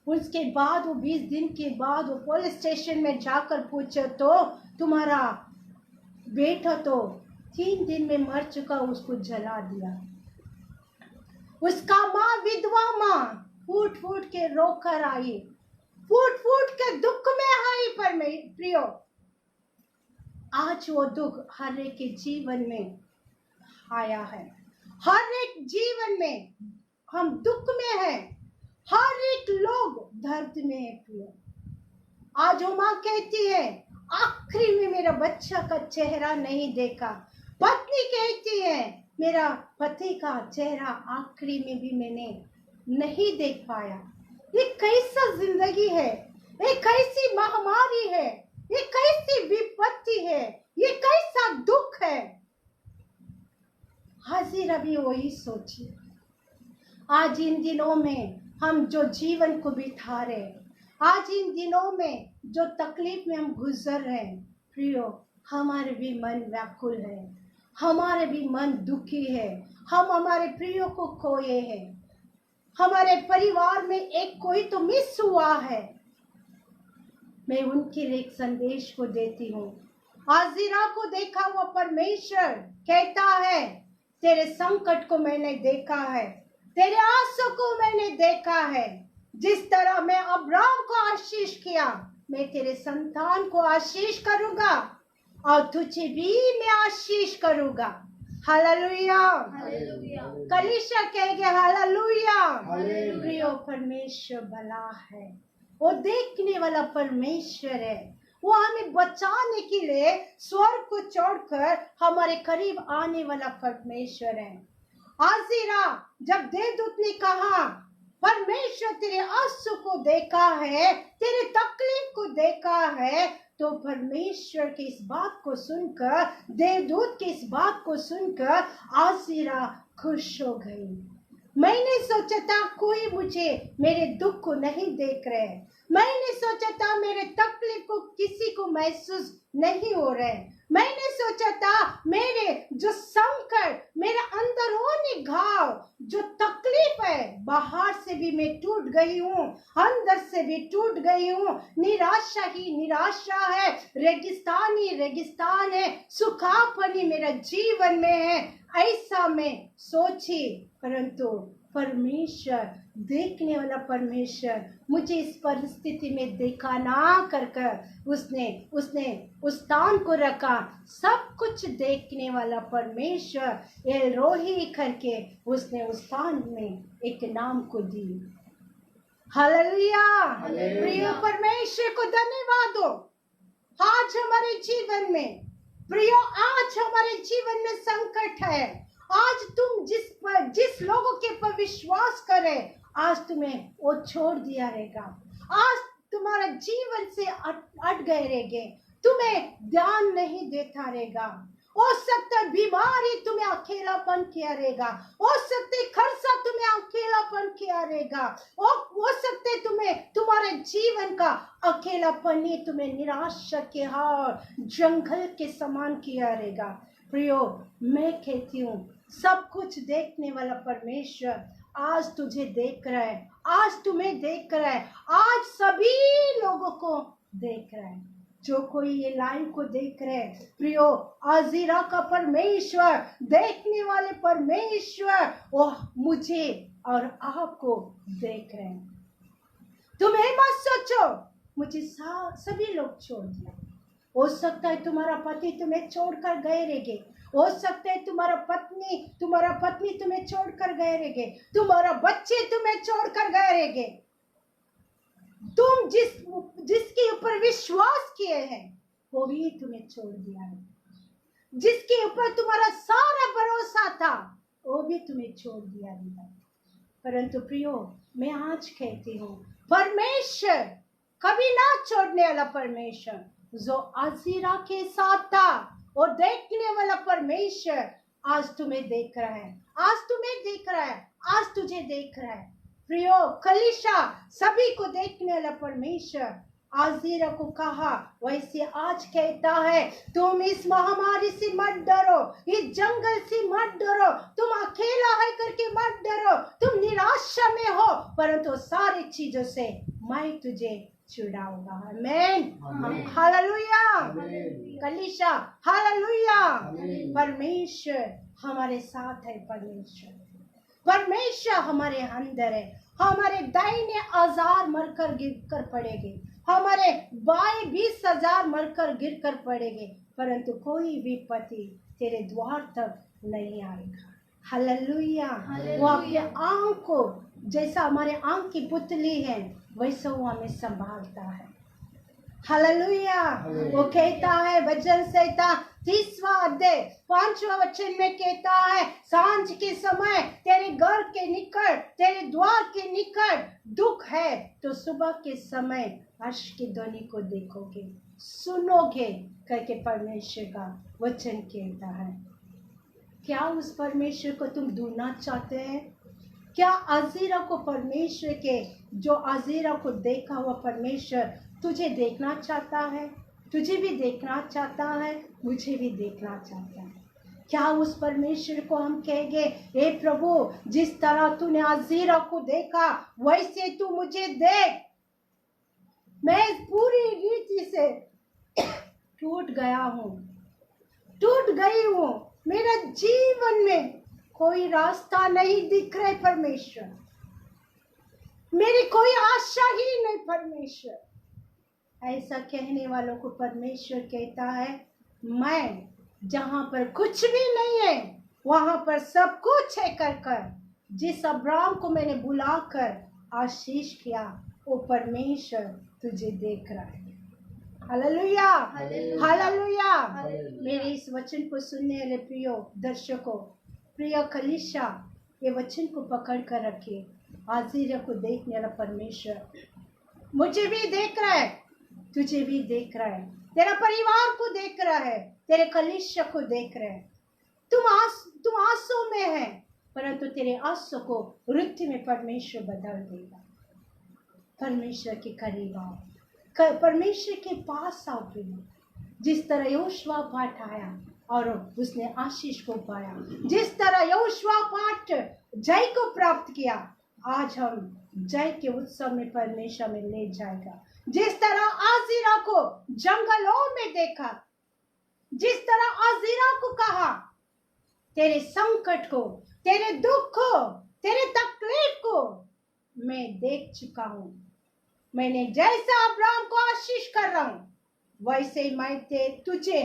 उसके बाद वो 20 दिन के बाद वो पुलिस स्टेशन में जाकर पूछे तो तुम्हारा बेटा तो 3 दिन में मर चुका, उसको जला दिया। उसका माँ, विधवा माँ, फूट फूट के रोकर आई, फूट फूट के दुख में आई। पर मैं प्रियो, आज वो दुख हर एक के जीवन में आया है, हर एक जीवन में हम दुख में हैं, हर एक लोग दर्द में है प्रियो। आज वो माँ कहती है आखिरी में मेरा बच्चा का चेहरा नहीं देखा, पत्नी कहती है मेरा पति का चेहरा आखिरी में भी मैंने नहीं देख पाया। ये कैसा जिंदगी है, ये कैसी महामारी है, ये कैसी विपत्ति है, ये कैसा दुख है। हाजिर अभी वही सोचिए, आज इन दिनों में हम जो जीवन को बिता रहे, आज इन दिनों में जो तकलीफ में हम गुजर रहे हैं प्रियो, हमारे भी मन व्याकुल है, हमारे भी मन दुखी है। हम हमारे प्रियो को खोए हैं, हमारे परिवार में एक कोई तो मिस हुआ है। मैं उनके लिए एक संदेश को देती हूँ। आजिरा को देखा हुआ परमेश्वर कहता है तेरे संकट को मैंने देखा है, तेरे आंसू को मैंने देखा है। जिस तरह मैं अब्राम को आशीष किया, मैं तेरे संतान को आशीष करूंगा और तुझे भी मैं आशीष करूंगा। हालेलुया, कलीसिया कहेंगे हालेलुया। प्रियो परमेश्वर भला है, वो देखने वाला परमेश्वर है, वो हमें बचाने के लिए स्वर्ग को छोड़कर हमारे करीब आने वाला परमेश्वर है। आजिरा जब देवदूत ने कहा परमेश्वर तेरे आंसू को देखा है, तेरे तकलीफ को देखा है, तो परमेश्वर की इस बात को सुनकर, देवदूत की इस बात को सुनकर आजिरा खुश हो गई। मैंने सोचा था कोई मुझे मेरे दुख को नहीं देख रहे, मैंने सोचा था मेरे तकलीफ को किसी को महसूस नहीं हो रहे, मैंने सोचा था मेरे जो संकट, मेरे अंदरूनी घाव, जो तकलीफ है, बाहर से भी मैं टूट गई हूँ, अंदर से भी टूट गई हूँ। निराशा ही निराशा है, रेगिस्तान ही रेगिस्तान है, सुखापनी मेरा जीवन में है, ऐसा मैं सोची। परंतु परमेश्वर, देखने वाला परमेश्वर मुझे इस परिस्थिति में देखा ना कर उसने उस स्थान को रखा। सब कुछ देखने वाला परमेश्वर एल रोही करके उसने उस स्थान में एक नाम को दी। हालेलुया, प्रिय परमेश्वर को धन्यवाद दो। आज हमारे जीवन में प्रियो, आज हमारे जीवन में संकट है, आज तुम जिस लोगों के पर विश्वास करे, आज तुम्हें वो छोड़ दिया रहेगा, आज तुम्हारा जीवन से अट गए रहेंगे, तुम्हें ध्यान नहीं देता रहेगा। हो सकता है बीमारी तुम्हें अकेलापन किया रहेगा, हो सकता है खर्चा तुम्हें अकेलापन किया रहेगा, हो सकता है तुम्हें तुम्हारे जीवन का अकेलापन ही तुम्हें निराशा के हार जंगल के समान किया रहेगा। प्रियो, मैं कहती हूँ सब कुछ देखने वाला परमेश्वर आज तुझे देख रहा है, आज तुम्हें देख रहा है, आज सभी लोगों को देख रहा है। जो कोई ये लाइव को देख रहे हैं प्रियो, आजिरा का परमेश्वर, देखने वाले परमेश्वर, वो मुझे और आपको देख रहे हैं। तुम्हें मत सोचो मुझे सभी लोग छोड़ दिया। हो सकता है तुम्हारा पति तुम्हें छोड़कर गए रहेंगे, हो सकता है तुम्हारा पत्नी तुम्हें छोड़कर गए रहेंगे, तुम्हारा बच्चे तुम्हें छोड़कर गए रहेंगे। तुम जिसके ऊपर विश्वास किए हैं वो भी तुम्हें छोड़ दिया है, जिसके ऊपर तुम्हारा सारा भरोसा था वो भी तुम्हें छोड़ दिया है। परंतु प्रियो, मैं आज कहती हूँ परमेश्वर कभी ना छोड़ने वाला परमेश्वर जो आजिरा के साथ था, और देखने वाला परमेश्वर आज तुम्हें देख रहा है, आज तुम्हें देख रहा है, आज तुझे देख रहा है। प्रियो, कलीसिया सभी को देखने वाला परमेश्वर आजिरा को कहा, वैसे आज कहता है तुम इस महामारी से मत डरो, इस जंगल से मत डरो, तुम अकेला है करके मत डरो, तुम निराशा में हो, परंतु सारी चीजों से मैं तुझे छुड़ाऊंगा। आमीन, हालेलुया, कलीसिया हालेलुया। परमेश्वर हमारे साथ है, परमेश्वर हमारे अंदर है। हमारे दाहिने 1000 मरकर गिर पड़ेंगे, हमारे बाएं 20,000 मरकर गिर कर पड़ेंगे, परंतु कोई विपत्ति तेरे द्वार तक नहीं आएगा। हालेलुया। वो अपने आँख को, जैसा हमारे आँख की पुतली है वैसा वो हमें संभालता है। हालेलुया। वो कहता है वचन संहिता 30वां अध्याय 5वां वचन में कहता है, सांझ के समय तेरे घर के निकट, तेरे द्वार के निकट दुख है तो सुबह के समय हर्ष की ध्वनि को देखोगे, सुनोगे करके परमेश्वर का वचन कहता है। क्या उस परमेश्वर को तुम ढूंढना चाहते हैं? क्या अजीरा को परमेश्वर के, जो अजीरा को देखा हुआ परमेश्वर तुझे देखना चाहता है? तुझे भी देखना चाहता है, मुझे भी देखना चाहता है। क्या उस परमेश्वर को हम कहेंगे, हे प्रभु जिस तरह तूने अजीरा को देखा वैसे तू मुझे देख, मैं पूरी रीति से टूट गया हूँ, टूट गई हूँ, मेरा जीवन में कोई रास्ता नहीं दिख रहा है परमेश्वर, मेरी कोई आशा ही नहीं परमेश्वर। ऐसा कहने वालों को परमेश्वर कहता है, मैं जहां पर कुछ भी नहीं है वहां पर सब कुछ है कर जिस अब्राहम को मैंने बुलाकर आशीष किया वो परमेश्वर तुझे देख रहा है। Hallelujah, hallelujah. मेरे इस वचन को सुनने वाले प्रियो दर्शकों, प्रिय कलीसिया, ये वचन को पकड़ कर रखिए। आजीरा को देखने वाला परमेश्वर मुझे भी देख रहा है, तुझे भी देख रहा है, तेरा परिवार को देख रहा है, तेरे कलीसिया को देख रहा है। तुम आंसू में है, परंतु तेरे आंसू को नृत्य में परमेश्वर बदल देगा। परमेश्वर के करीब आओ, परमेश्वर के पास आओ प्रिय। जिस तरह यहोशापात आया और उसने आशीष को पाया, जिस तरह यहोशापात जय को प्राप्त किया, आज हम जय के उत्सव में परमेश्वर में ले जाएगा। जिस तरह आजीरा को जंगलों में देखा, जिस तरह आजीरा को कहा तेरे संकट को, तेरे दुख को, तेरे तकलीफ को मैं देख चुका हूँ, मैंने जैसा अब्राहम को आशीष कर रहा हूँ वैसे ही मैं तुझे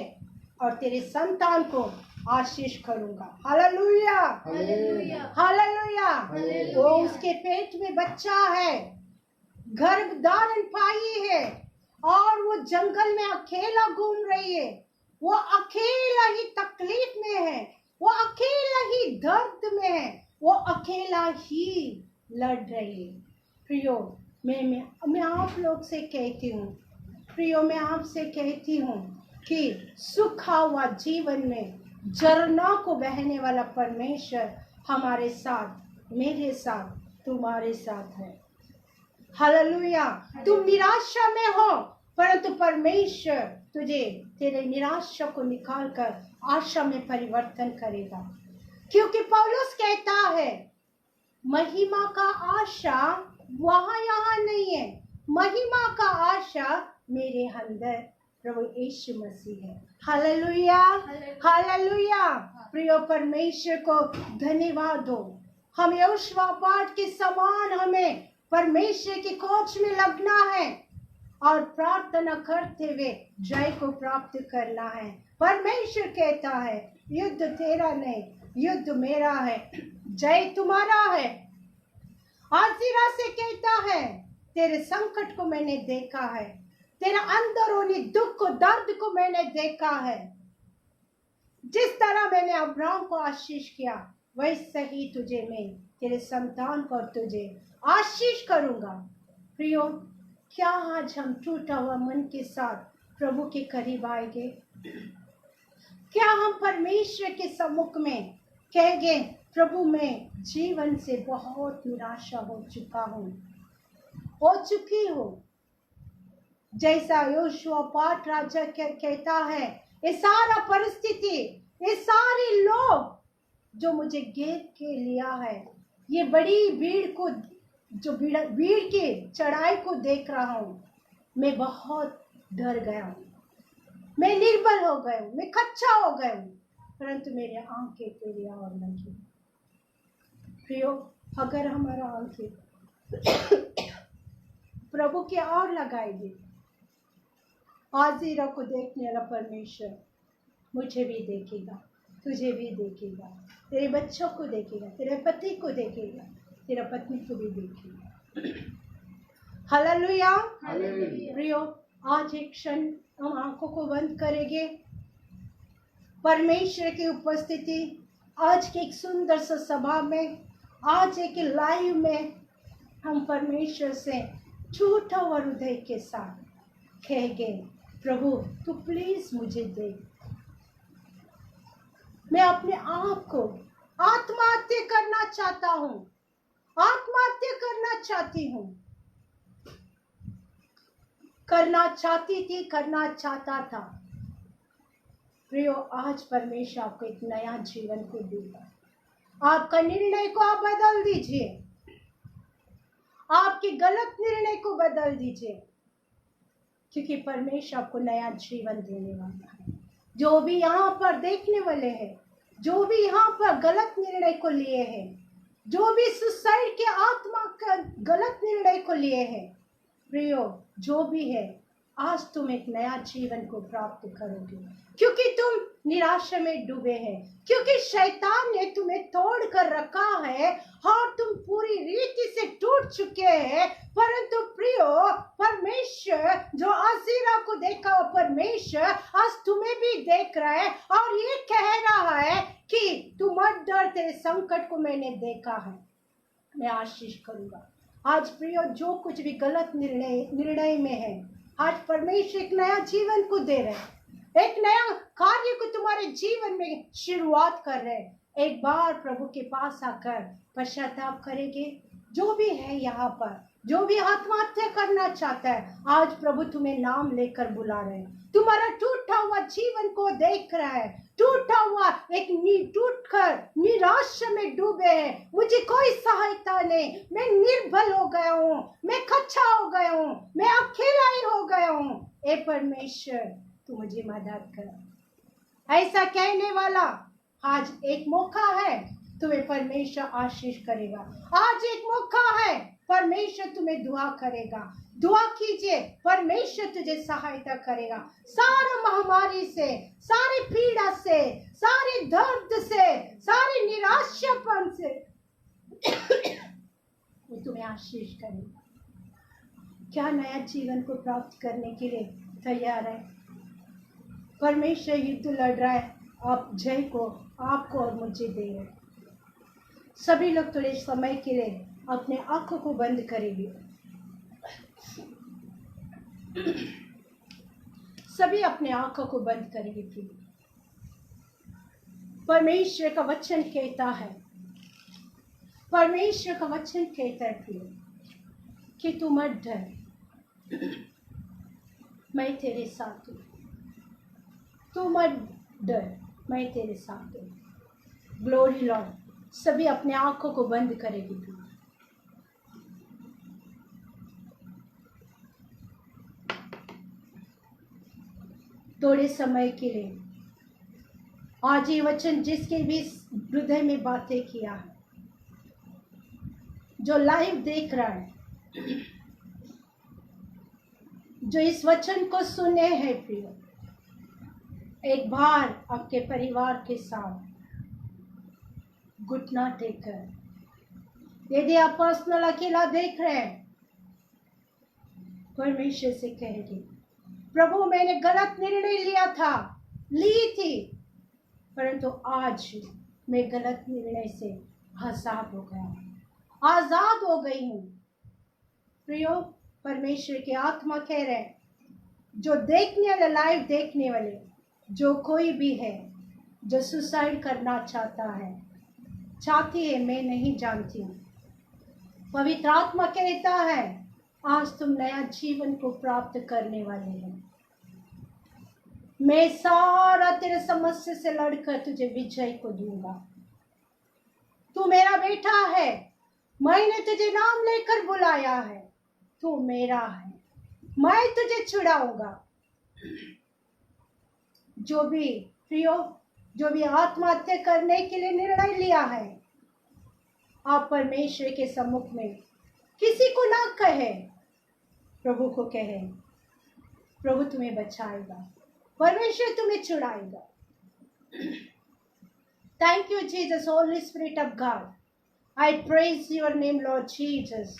और तेरे संतान को आशीष करूंगा। Hallelujah, hallelujah, hallelujah. वो उसके पेट में बच्चा है, गर्भ धारण पाई है और वो जंगल में अकेला घूम रही है, वो अकेला ही तकलीफ में है, वो अकेला ही दर्द में है, वो अकेला ही लड़ रही है। प्रियो, मैं आप लोग से कहती हूँ, प्रियो मैं आपसे कहती हूँ कि सुखा हुआ जीवन में झरना को बहने वाला परमेश्वर हमारे साथ, मेरे साथ, तुम्हारे साथ है। हालेलुया। तुम निराशा में हो परंतु परमेश्वर तुझे तेरे निराशा को निकालकर आशा में परिवर्तन करेगा, क्योंकि पौलुस कहता है महिमा का आशा वहां यहाँ नहीं है, महिमा का आशा मेरे अंदर प्रभु यीशु मसीह है। Hallelujah, hallelujah. प्रिय परमेश्वर को धन्यवाद दो। हम यहोशापात के समान हमें परमेश्वर की खोज में लगना है और प्रार्थना करते हुए जय को प्राप्त करना है। परमेश्वर कहता है युद्ध तेरा नहीं, युद्ध मेरा है, जय तुम्हारा है। आजीरा से कहता है तेरे संकट को मैंने देखा है, तेरा अंदरूनी दुख को, दर्द को मैंने देखा है। जिस तरह मैंने अब्राहम को आशीष किया वैसे ही तुझे मैं, तेरे संतान को तुझे आशीष करूंगा। प्रियो, क्या आज हम टूटा हुआ मन के साथ प्रभु के करीब आएंगे? क्या हम परमेश्वर के सम्मुख में कहेंगे प्रभु मैं जीवन से बहुत निराशा हो चुका हूँ, हो चुकी हूँ। जैसा यहोशापात राजा कहता है ये सारा परिस्थिति, ये सारे लोग जो मुझे घेर के लिया है, ये बड़ी भीड़ को, जो भीड़ की चढ़ाई को देख रहा हूँ, मैं बहुत डर गया हूँ, मैं निर्बल हो गया हूँ, मैं कच्चा हो गया हूँ, परंतु मेरे आंखें तेरी और लगी। प्रियो, अगर हमारा आंखें प्रभु की ओर लगाएगी, आजीरा को देखने वाला परमेश्वर मुझे भी देखेगा, तुझे भी देखेगा। तेरे बच्चों को देखेगा, तेरे पति को देखेगा, तेरा पत्नी को भी देखेगा। हालेलुया। प्रियो, आज एक क्षण हम आंखों को बंद करेंगे। परमेश्वर की उपस्थिति आज की एक सुंदर सा सभा में, आज एक लाइव में हम परमेश्वर से झूठा और हृदय के साथ कहेंगे, प्रभु तू प्लीज मुझे दे। मैं अपने आप को आत्महत्या करना चाहता हूँ, आत्महत्या करना चाहती हूँ, करना चाहती थी, करना चाहता था। प्रियो, आज परमेश्वर आपको एक नया जीवन को देगा। आपका निर्णय को आप बदल दीजिए, आपके गलत निर्णय को बदल दीजिए, क्योंकि परमेश्वर आपको नया जीवन देने वाला है। जो भी यहाँ पर देखने वाले हैं, जो भी यहाँ पर गलत निर्णय को लिए हैं, जो भी सुसाइड के आत्मा का गलत निर्णय को लिए हैं, प्रियो जो भी है, आज तुम एक नया जीवन को प्राप्त करोगे, क्योंकि तुम निराशा में डूबे हैं, क्योंकि शैतान ने तुम्हें तोड़ कर रखा है और तुम पूरी रीति से टूट चुके हैं। परंतु प्रियो, परमेश्वर जो अज़ीरा को देखा, वो परमेश्वर आज तुम्हें भी देख रहा है और ये कह रहा है कि तू मत डर, तेरे संकट को मैंने देखा है, मैं आशीष करूंगा। आज प्रियो, जो कुछ भी गलत निर्णय में है, आज परमेश्वर एक नया जीवन को दे रहे हैं, एक नया कार्य को तुम्हारे जीवन में शुरुआत कर रहे हैं। एक बार प्रभु के पास आकर पश्चाताप करेंगे। जो भी है यहाँ पर, जो भी आत्महत्या करना चाहता है, आज प्रभु तुम्हें नाम लेकर बुला रहे हैं। तुम्हारा टूटा हुआ जीवन को देख रहा है, टूटा हुआ टूट कर निराशा में डूबे हैं, मुझे कोई सहायता नहीं, मैं निर्बल हो गया हूँ, मैं कच्चा हो गया हूँ, मैं अकेला ही हो गया हूँ। ए परमेश्वर, तू मुझे मदद कर। ऐसा कहने वाला आज एक मौका है, तुम्हें परमेश्वर आशीष करेगा। आज एक मौका है, परमेश्वर तुम्हें दुआ करेगा। दुआ कीजिए, परमेश्वर तुझे सहायता करेगा। सारा महामारी से, सारी पीड़ा से, सारे दर्द से, सारे निराशापन से वो तुम्हें आशीष करेगा। क्या नया जीवन को प्राप्त करने के लिए तैयार है? परमेश्वर युद्ध लड़ रहा है, आप जय को आपको और मुझे दे रहे। सभी लोग थोड़े समय के लिए अपने आंखों को बंद करेंगे। सभी अपने आंखों को बंद करेंगे। परमेश्वर का वचन कहता है, परमेश्वर का वचन कहता है प्रिय, कि तू मत डर, मैं तेरे साथ हूँ। तू मत डर, मैं तेरे साथ हूँ। Glory Lord. सभी अपने आंखों को बंद करेगी प्रिय। थोड़े समय के लिए आज ये वचन जिसके भी हृदय में बातें किया है, जो लाइव देख रहा है, जो इस वचन को सुने हैं प्रिय, एक बार आपके परिवार के साथ घुटना टेकर, यदि आप पर्सनल अकेला देख रहे हैं, परमेश्वर से कहेंगे, प्रभु मैंने गलत निर्णय लिया था, ली थी, परंतु आज मैं गलत निर्णय से आजाद हो गया, आजाद हो गई हूँ। प्रियो, परमेश्वर की आत्मा कह रहे हैं, जो देखने वाले, लाइव देखने वाले, जो कोई भी है जो सुसाइड करना चाहता है, चाहती है, मैं नहीं जानती हूँ, पवित्र आत्मा कहता है आज तुम नया जीवन को प्राप्त करने वाले हैं। मैं सारा तेरे समस्या से लड़कर तुझे विजय को दूंगा। तू मेरा बेटा है, मैंने तुझे नाम लेकर बुलाया है, तू मेरा है, मैं तुझे छुड़ाऊंगा। जो भी प्रियो, जो भी आत्महत्या करने के लिए निर्णय लिया है, आप परमेश्वर के सम्मुख में किसी को ना कहे, प्रभु को कहे। प्रभु तुम्हें बचाएगा, परमेश्वर तुम्हें छुड़ाएगा। Thank you, Jesus, Holy Spirit of God. I praise your name, Lord Jesus.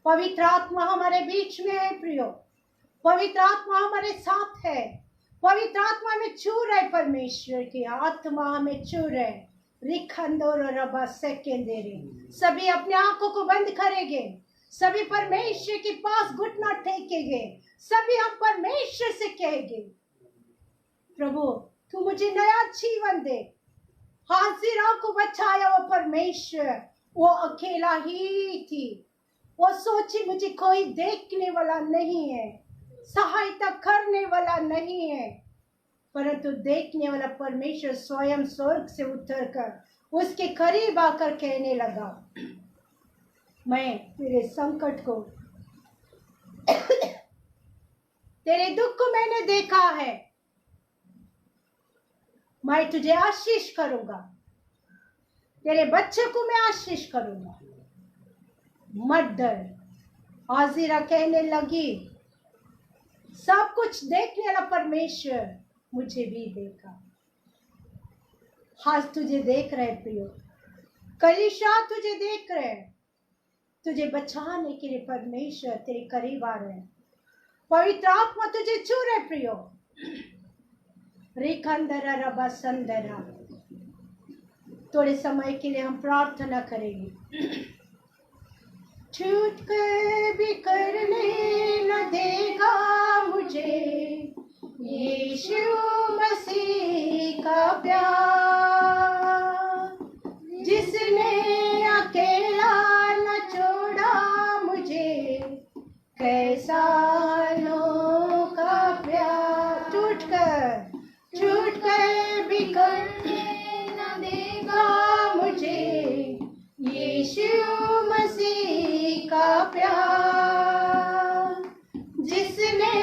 पवित्र आत्मा हमारे बीच में है प्रियो, पवित्र आत्मा हमारे साथ है, पवित्र आत्मा में छू रहे, परमेश्वर की आत्मा हमें छू रहे। रिखंदोर रबा सेकेंडेरे, सभी अपने आंखों को बंद करेंगे, सभी परमेश्वर के पास घुटना टेकेंगे, सभी हम परमेश्वर से कहेंगे, प्रभु तू मुझे नया जीवन दे। हाजिरा को बचाया वो परमेश्वर, वो अकेला ही थी, वो सोची मुझे कोई देखने वाला नहीं है, सहायता करने वाला नहीं है, परंतु देखने वाला परमेश्वर स्वयं स्वर्ग से उतरकर उसके करीब आकर कहने लगा, मैं तेरे संकट को तेरे दुख को मैंने देखा है, मैं तुझे आशीष करूंगा, तेरे बच्चे को मैं आशीष करूंगा, मत डर। हाजिरा कहने लगी, सब कुछ देखने वाला परमेश्वर मुझे भी देखा। आज तुझे देख रहे प्रियो, कलीसिया तुझे देख रहे, तुझे बचाने के लिए परमेश्वर तेरे करीब आ रहे हैं, पवित्र आत्मा तुझे छू रहे प्रियो। रिखंदरा रबा संदरा, थोड़े समय के लिए हम प्रार्थना करेंगे। छूट कर भी करने न देगा मुझे यीशु मसीह का प्यार, जिसने अकेला न छोड़ा मुझे, कैसा अनोखा प्यार। छूट कर भी करने न देगा मुझे यीशु मसीह का प्यार, जिसने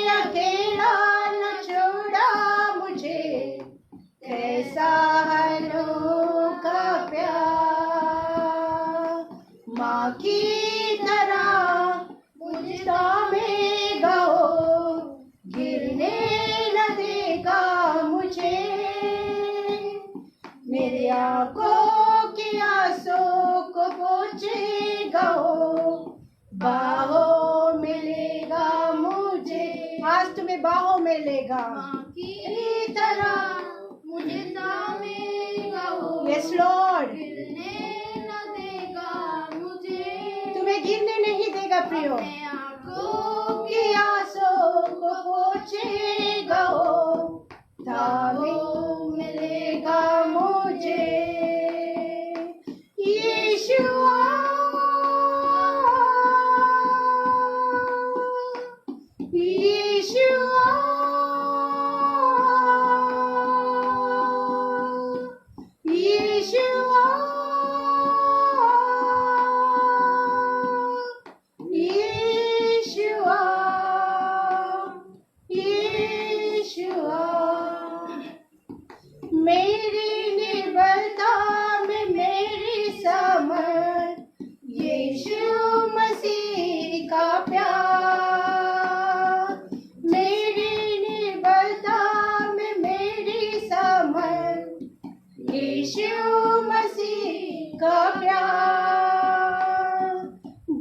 अकेला न छोड़ा मुझे, कैसा अनोखा प्यार। माँ की तरह मुझे थामेगा, गिरने न देगा मुझे, मेरी आंखों की आंसू को पोंछेगा, बाहों में लेगा मुझे। आज तुम्हें बाहों में लेगा, माँ की तरह मुझे थामेगा, यस लॉर्ड, गिरने न देगा मुझे, तुम्हें गिरने नहीं देगा प्रियो। अपने आंखों की आंसू को पोंछेगा, थामे मिलेगा मुझे। यीशुआ यीशुआ यीशुआ यीशुआ यीशुआ, मेरी निर्बलता में मेरी समझ, यीशु मसीह का प्यार, मेरी निर्बलता में मेरी समझ, यीशु मसीह का प्यार,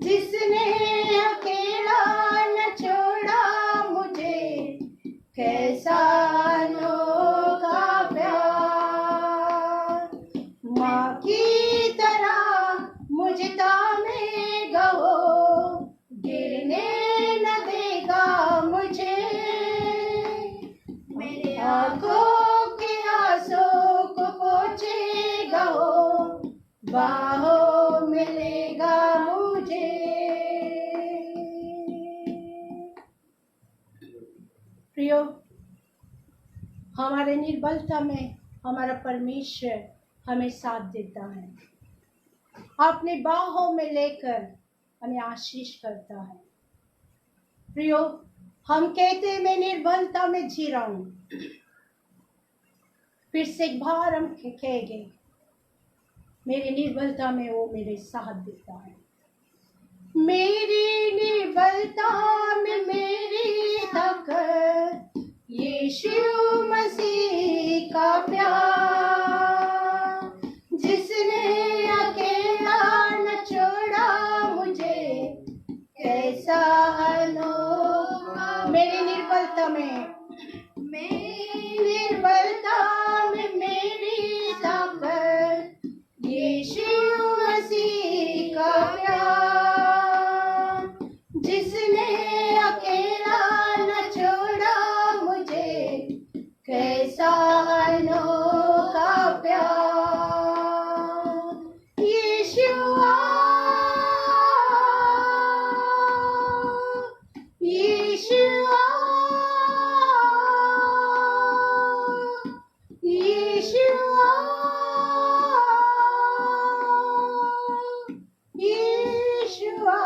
जिसने अकेला न छोड़ा मुझे, कैसा अनोखा प्यार। माँ की तरह मुझे थामेगा, गिरने न देगा मुझे, मेरे आंखों के आंसू को पोंछेगा, बाहों में लेगा मुझे। प्रियो, हमारे निर्बलता में हमारा परमेश्वर हमें साथ देता है, अपने बाहों में लेकर हमें आशीष करता है। प्रियो, हम कहते हैं मैं निर्बलता में जी रहा हूं, फिर से एक बार हम कहेंगे मेरी निर्बलता में वो मेरे साथ देता है। मेरी निर्बलता में मेरी ताकत, यीशु मसीह का प्यार, में, निर्बलता में मेरी ताकत, यीशु मसीह का प्यार, जिसने अकेला न छोड़ा मुझे, कैसा अनोखा प्यार। यीशुआ, यीशुआ, यीशुआ, यीशुआ,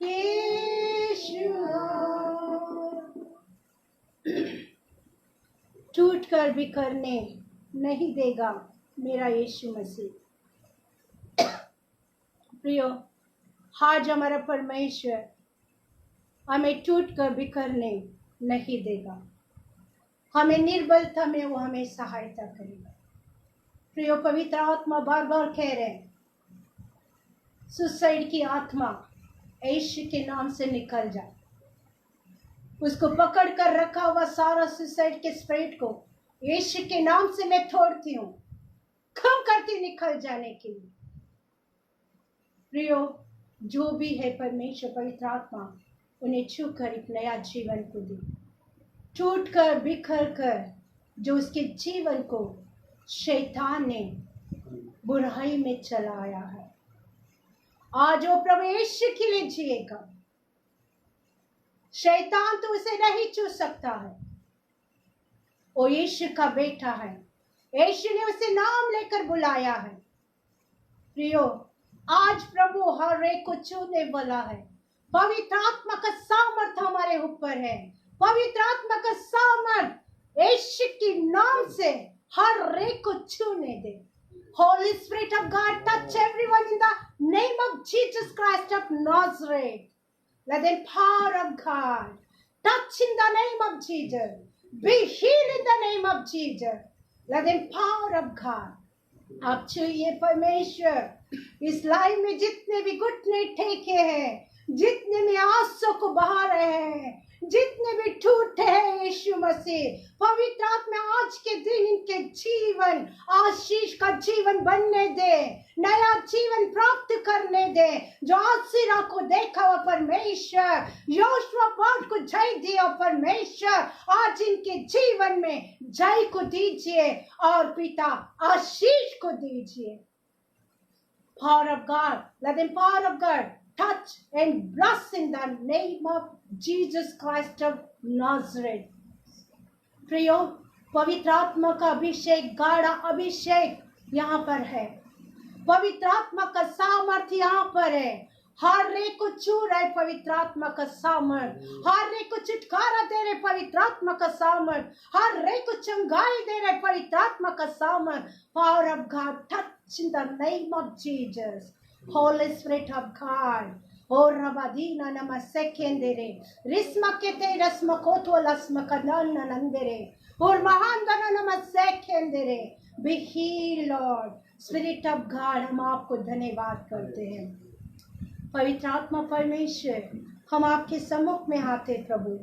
यीशुआ। टूट कर बिखरने नहीं देगा मेरा यीशु मसीह। प्रियो, आज हमारा परमेश्वर हमें टूट कर बिखरने नहीं देगा। हमें निर्बलता में वो हमें सहायता करेगा। प्रियो, पवित्र आत्मा बार बार कह रहे हैं, सुसाइड की आत्मा यीशु के नाम से निकल जा। उसको पकड़ कर रखा हुआ सारा सुसाइड के स्पिरिट को यीशु के नाम से मैं तोड़ती हूँ, कम करती निकल जाने के लिए। प्रियो, जो भी है परमेश्वर पवित्र आत्मा उन्हें छू कर एक नया जीवन को दे। टूट कर बिखर कर जो उसके जीवन को शैतान ने बुराई में चलाया है, आज वो प्रभु यीशु के लिए जिएगा। शैतान तो उसे नहीं छू सकता है, वो यीशु का बेटा है। यीशु ने उसे नाम लेकर बुलाया है। प्रियो, आज प्रभु हर एक को छूने वाला है। पवित्र आत्मा का सामर्थ हमारे ऊपर है। पवित्र आत्मा का सामर्थ यीशु के नाम से हर एक को छूने दे। Holy Spirit of God, touch everyone in the name of Jesus Christ of Nazareth. Let the power of God touch in the name of Jesus. Be healed in the name of Jesus. Let the power of God आप छूइए परमेश्वर। इस लाइन में जितने भी घुटने टेके हैं, जितने भी आंसू को बहा रहे हैं, जितने भी टूटे हैं, यीशु मसीह पवित्र आत्मा आज के दिन इनके जीवन आशीष का जीवन बनने दे, नया जीवन प्राप्त करने दे। जो आसिरा को देखा वो परमेश्वर, योशुआ पाठ को जय दिया परमेश्वर, आज इनके जीवन में जय को दीजिए और पिता आशीष को दीजिए। Power of God, let the power of God touch and bless in the name of Jesus Christ of Nazareth. प्रियो, पवित्र आत्मा का अभिषेक, गाढ़ा अभिषेक यहाँ पर है। पवित्र आत्मा का सामर्थ्य यहाँ पर है। हर एक को छू रहे पवित्र आत्मा का सामर्थ, हर एक को छुटकारा दे रहे पवित्र आत्मा का सामर्थ, हर एक को चंगाई दे रहे पवित्र आत्मा का सामर्थ। Power of God, touch in the name of Jesus. Holy Spirit of God. O Rabadina namasekendere, rismakete rasmakoto lasmakadana nandere, or mahandana namasekendere. Be healed, Lord. Spirit of God, हम आपको धन्यवाद करते हैं। पवित्र आत्मा परमेश्वर, हम आपके सम्मुख में आते प्रभु,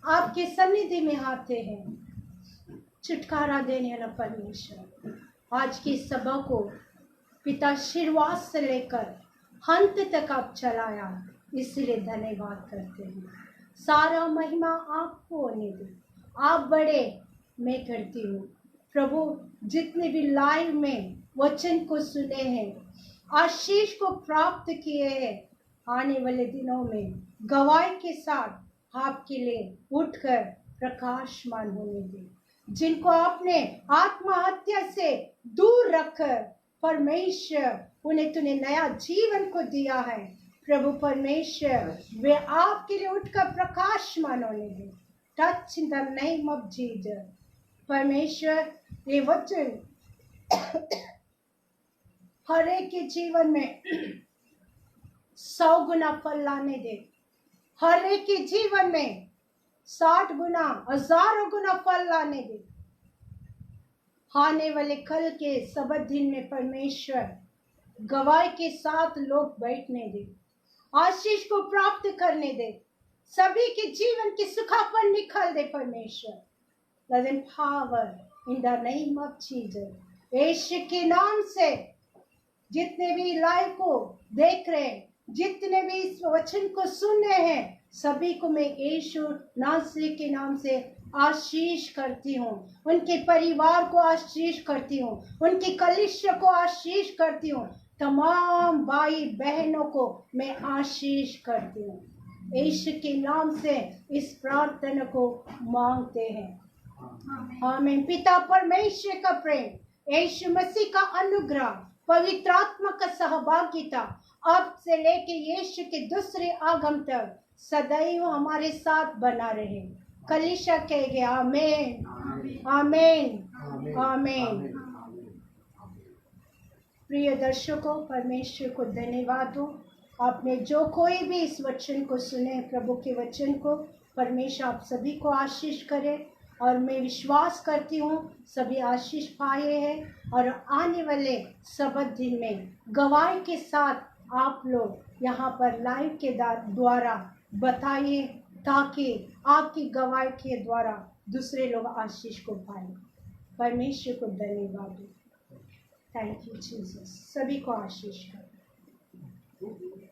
आपके सन्निधि में आते हैं। छुटकारा देने वाला परमेश्वर, आज की सभा को पिता शुरुआत से लेकर अंत तक आप चलाया, इसलिए धन्यवाद करते हैं। सारा महिमा आपको होने दे, आप बड़े, मैं करती हूँ प्रभु। जितने भी लाइव में वचन को सुने हैं, आशीष को प्राप्त किए हैं, आने वाले दिनों में गवाही के साथ आपके लिए उठकर प्रकाशमान होने दे। जिनको आपने आत्महत्या से दूर रखकर परमेश्वर उन्हें तूने नया जीवन को दिया है प्रभु परमेश्वर, वे आपके लिए उठकर प्रकाशमान होने दे। Touch in the name of Jesus परमेश्वर, ये वचन हर एक के जीवन में 100 गुना फल लाने दे। हर एक के जीवन में 60 गुना, 1000 गुना फल लाने दे। आने वाले कल के सबत दिन में परमेश्वर गवाही के साथ लोग बैठने दे, आशीष को प्राप्त करने दे। सभी के जीवन की सुखापन निकाल दे परमेश्वर। Let them power in the name of Jesus. यीशु के नाम से जितने भी लाइव को देख रहे हैं, जितने भी इस वचन को सुन रहे हैं, सभी को मैं यीशु नासरी के नाम से आशीष करती हूँ। उनके परिवार को आशीष करती हूँ, उनकी कलीसिया को आशीष करती हूँ, तमाम भाई बहनों को मैं आशीष करती हूँ। यीशु के नाम से इस प्रार्थना को मांगते हैं। आमीन। पिता परमेश्वर का प्रेम, यीशु मसीह का अनुग्रह, पवित्र आत्मा का सहभागिता अब से लेके यीशु के दूसरे आगमन तक सदैव हमारे साथ बना रहे। कलीसिया कहेंगे आमीन, आमीन, आमीन। प्रिय दर्शकों, परमेश्वर को धन्यवाद हो। आपने जो कोई भी इस वचन को सुने, प्रभु के वचन को, परमेश्वर आप सभी को आशीष करे। और मैं विश्वास करती हूँ सभी आशीष पाए हैं और आने वाले सबत दिन में गवाही के साथ आप लोग यहाँ पर लाइव के द्वारा बताइए, ताकि आपकी गवाही के द्वारा दूसरे लोग आशीष को पाए। परमेश्वर को धन्यवाद। Thank you Jesus. सभी को आशीष करें।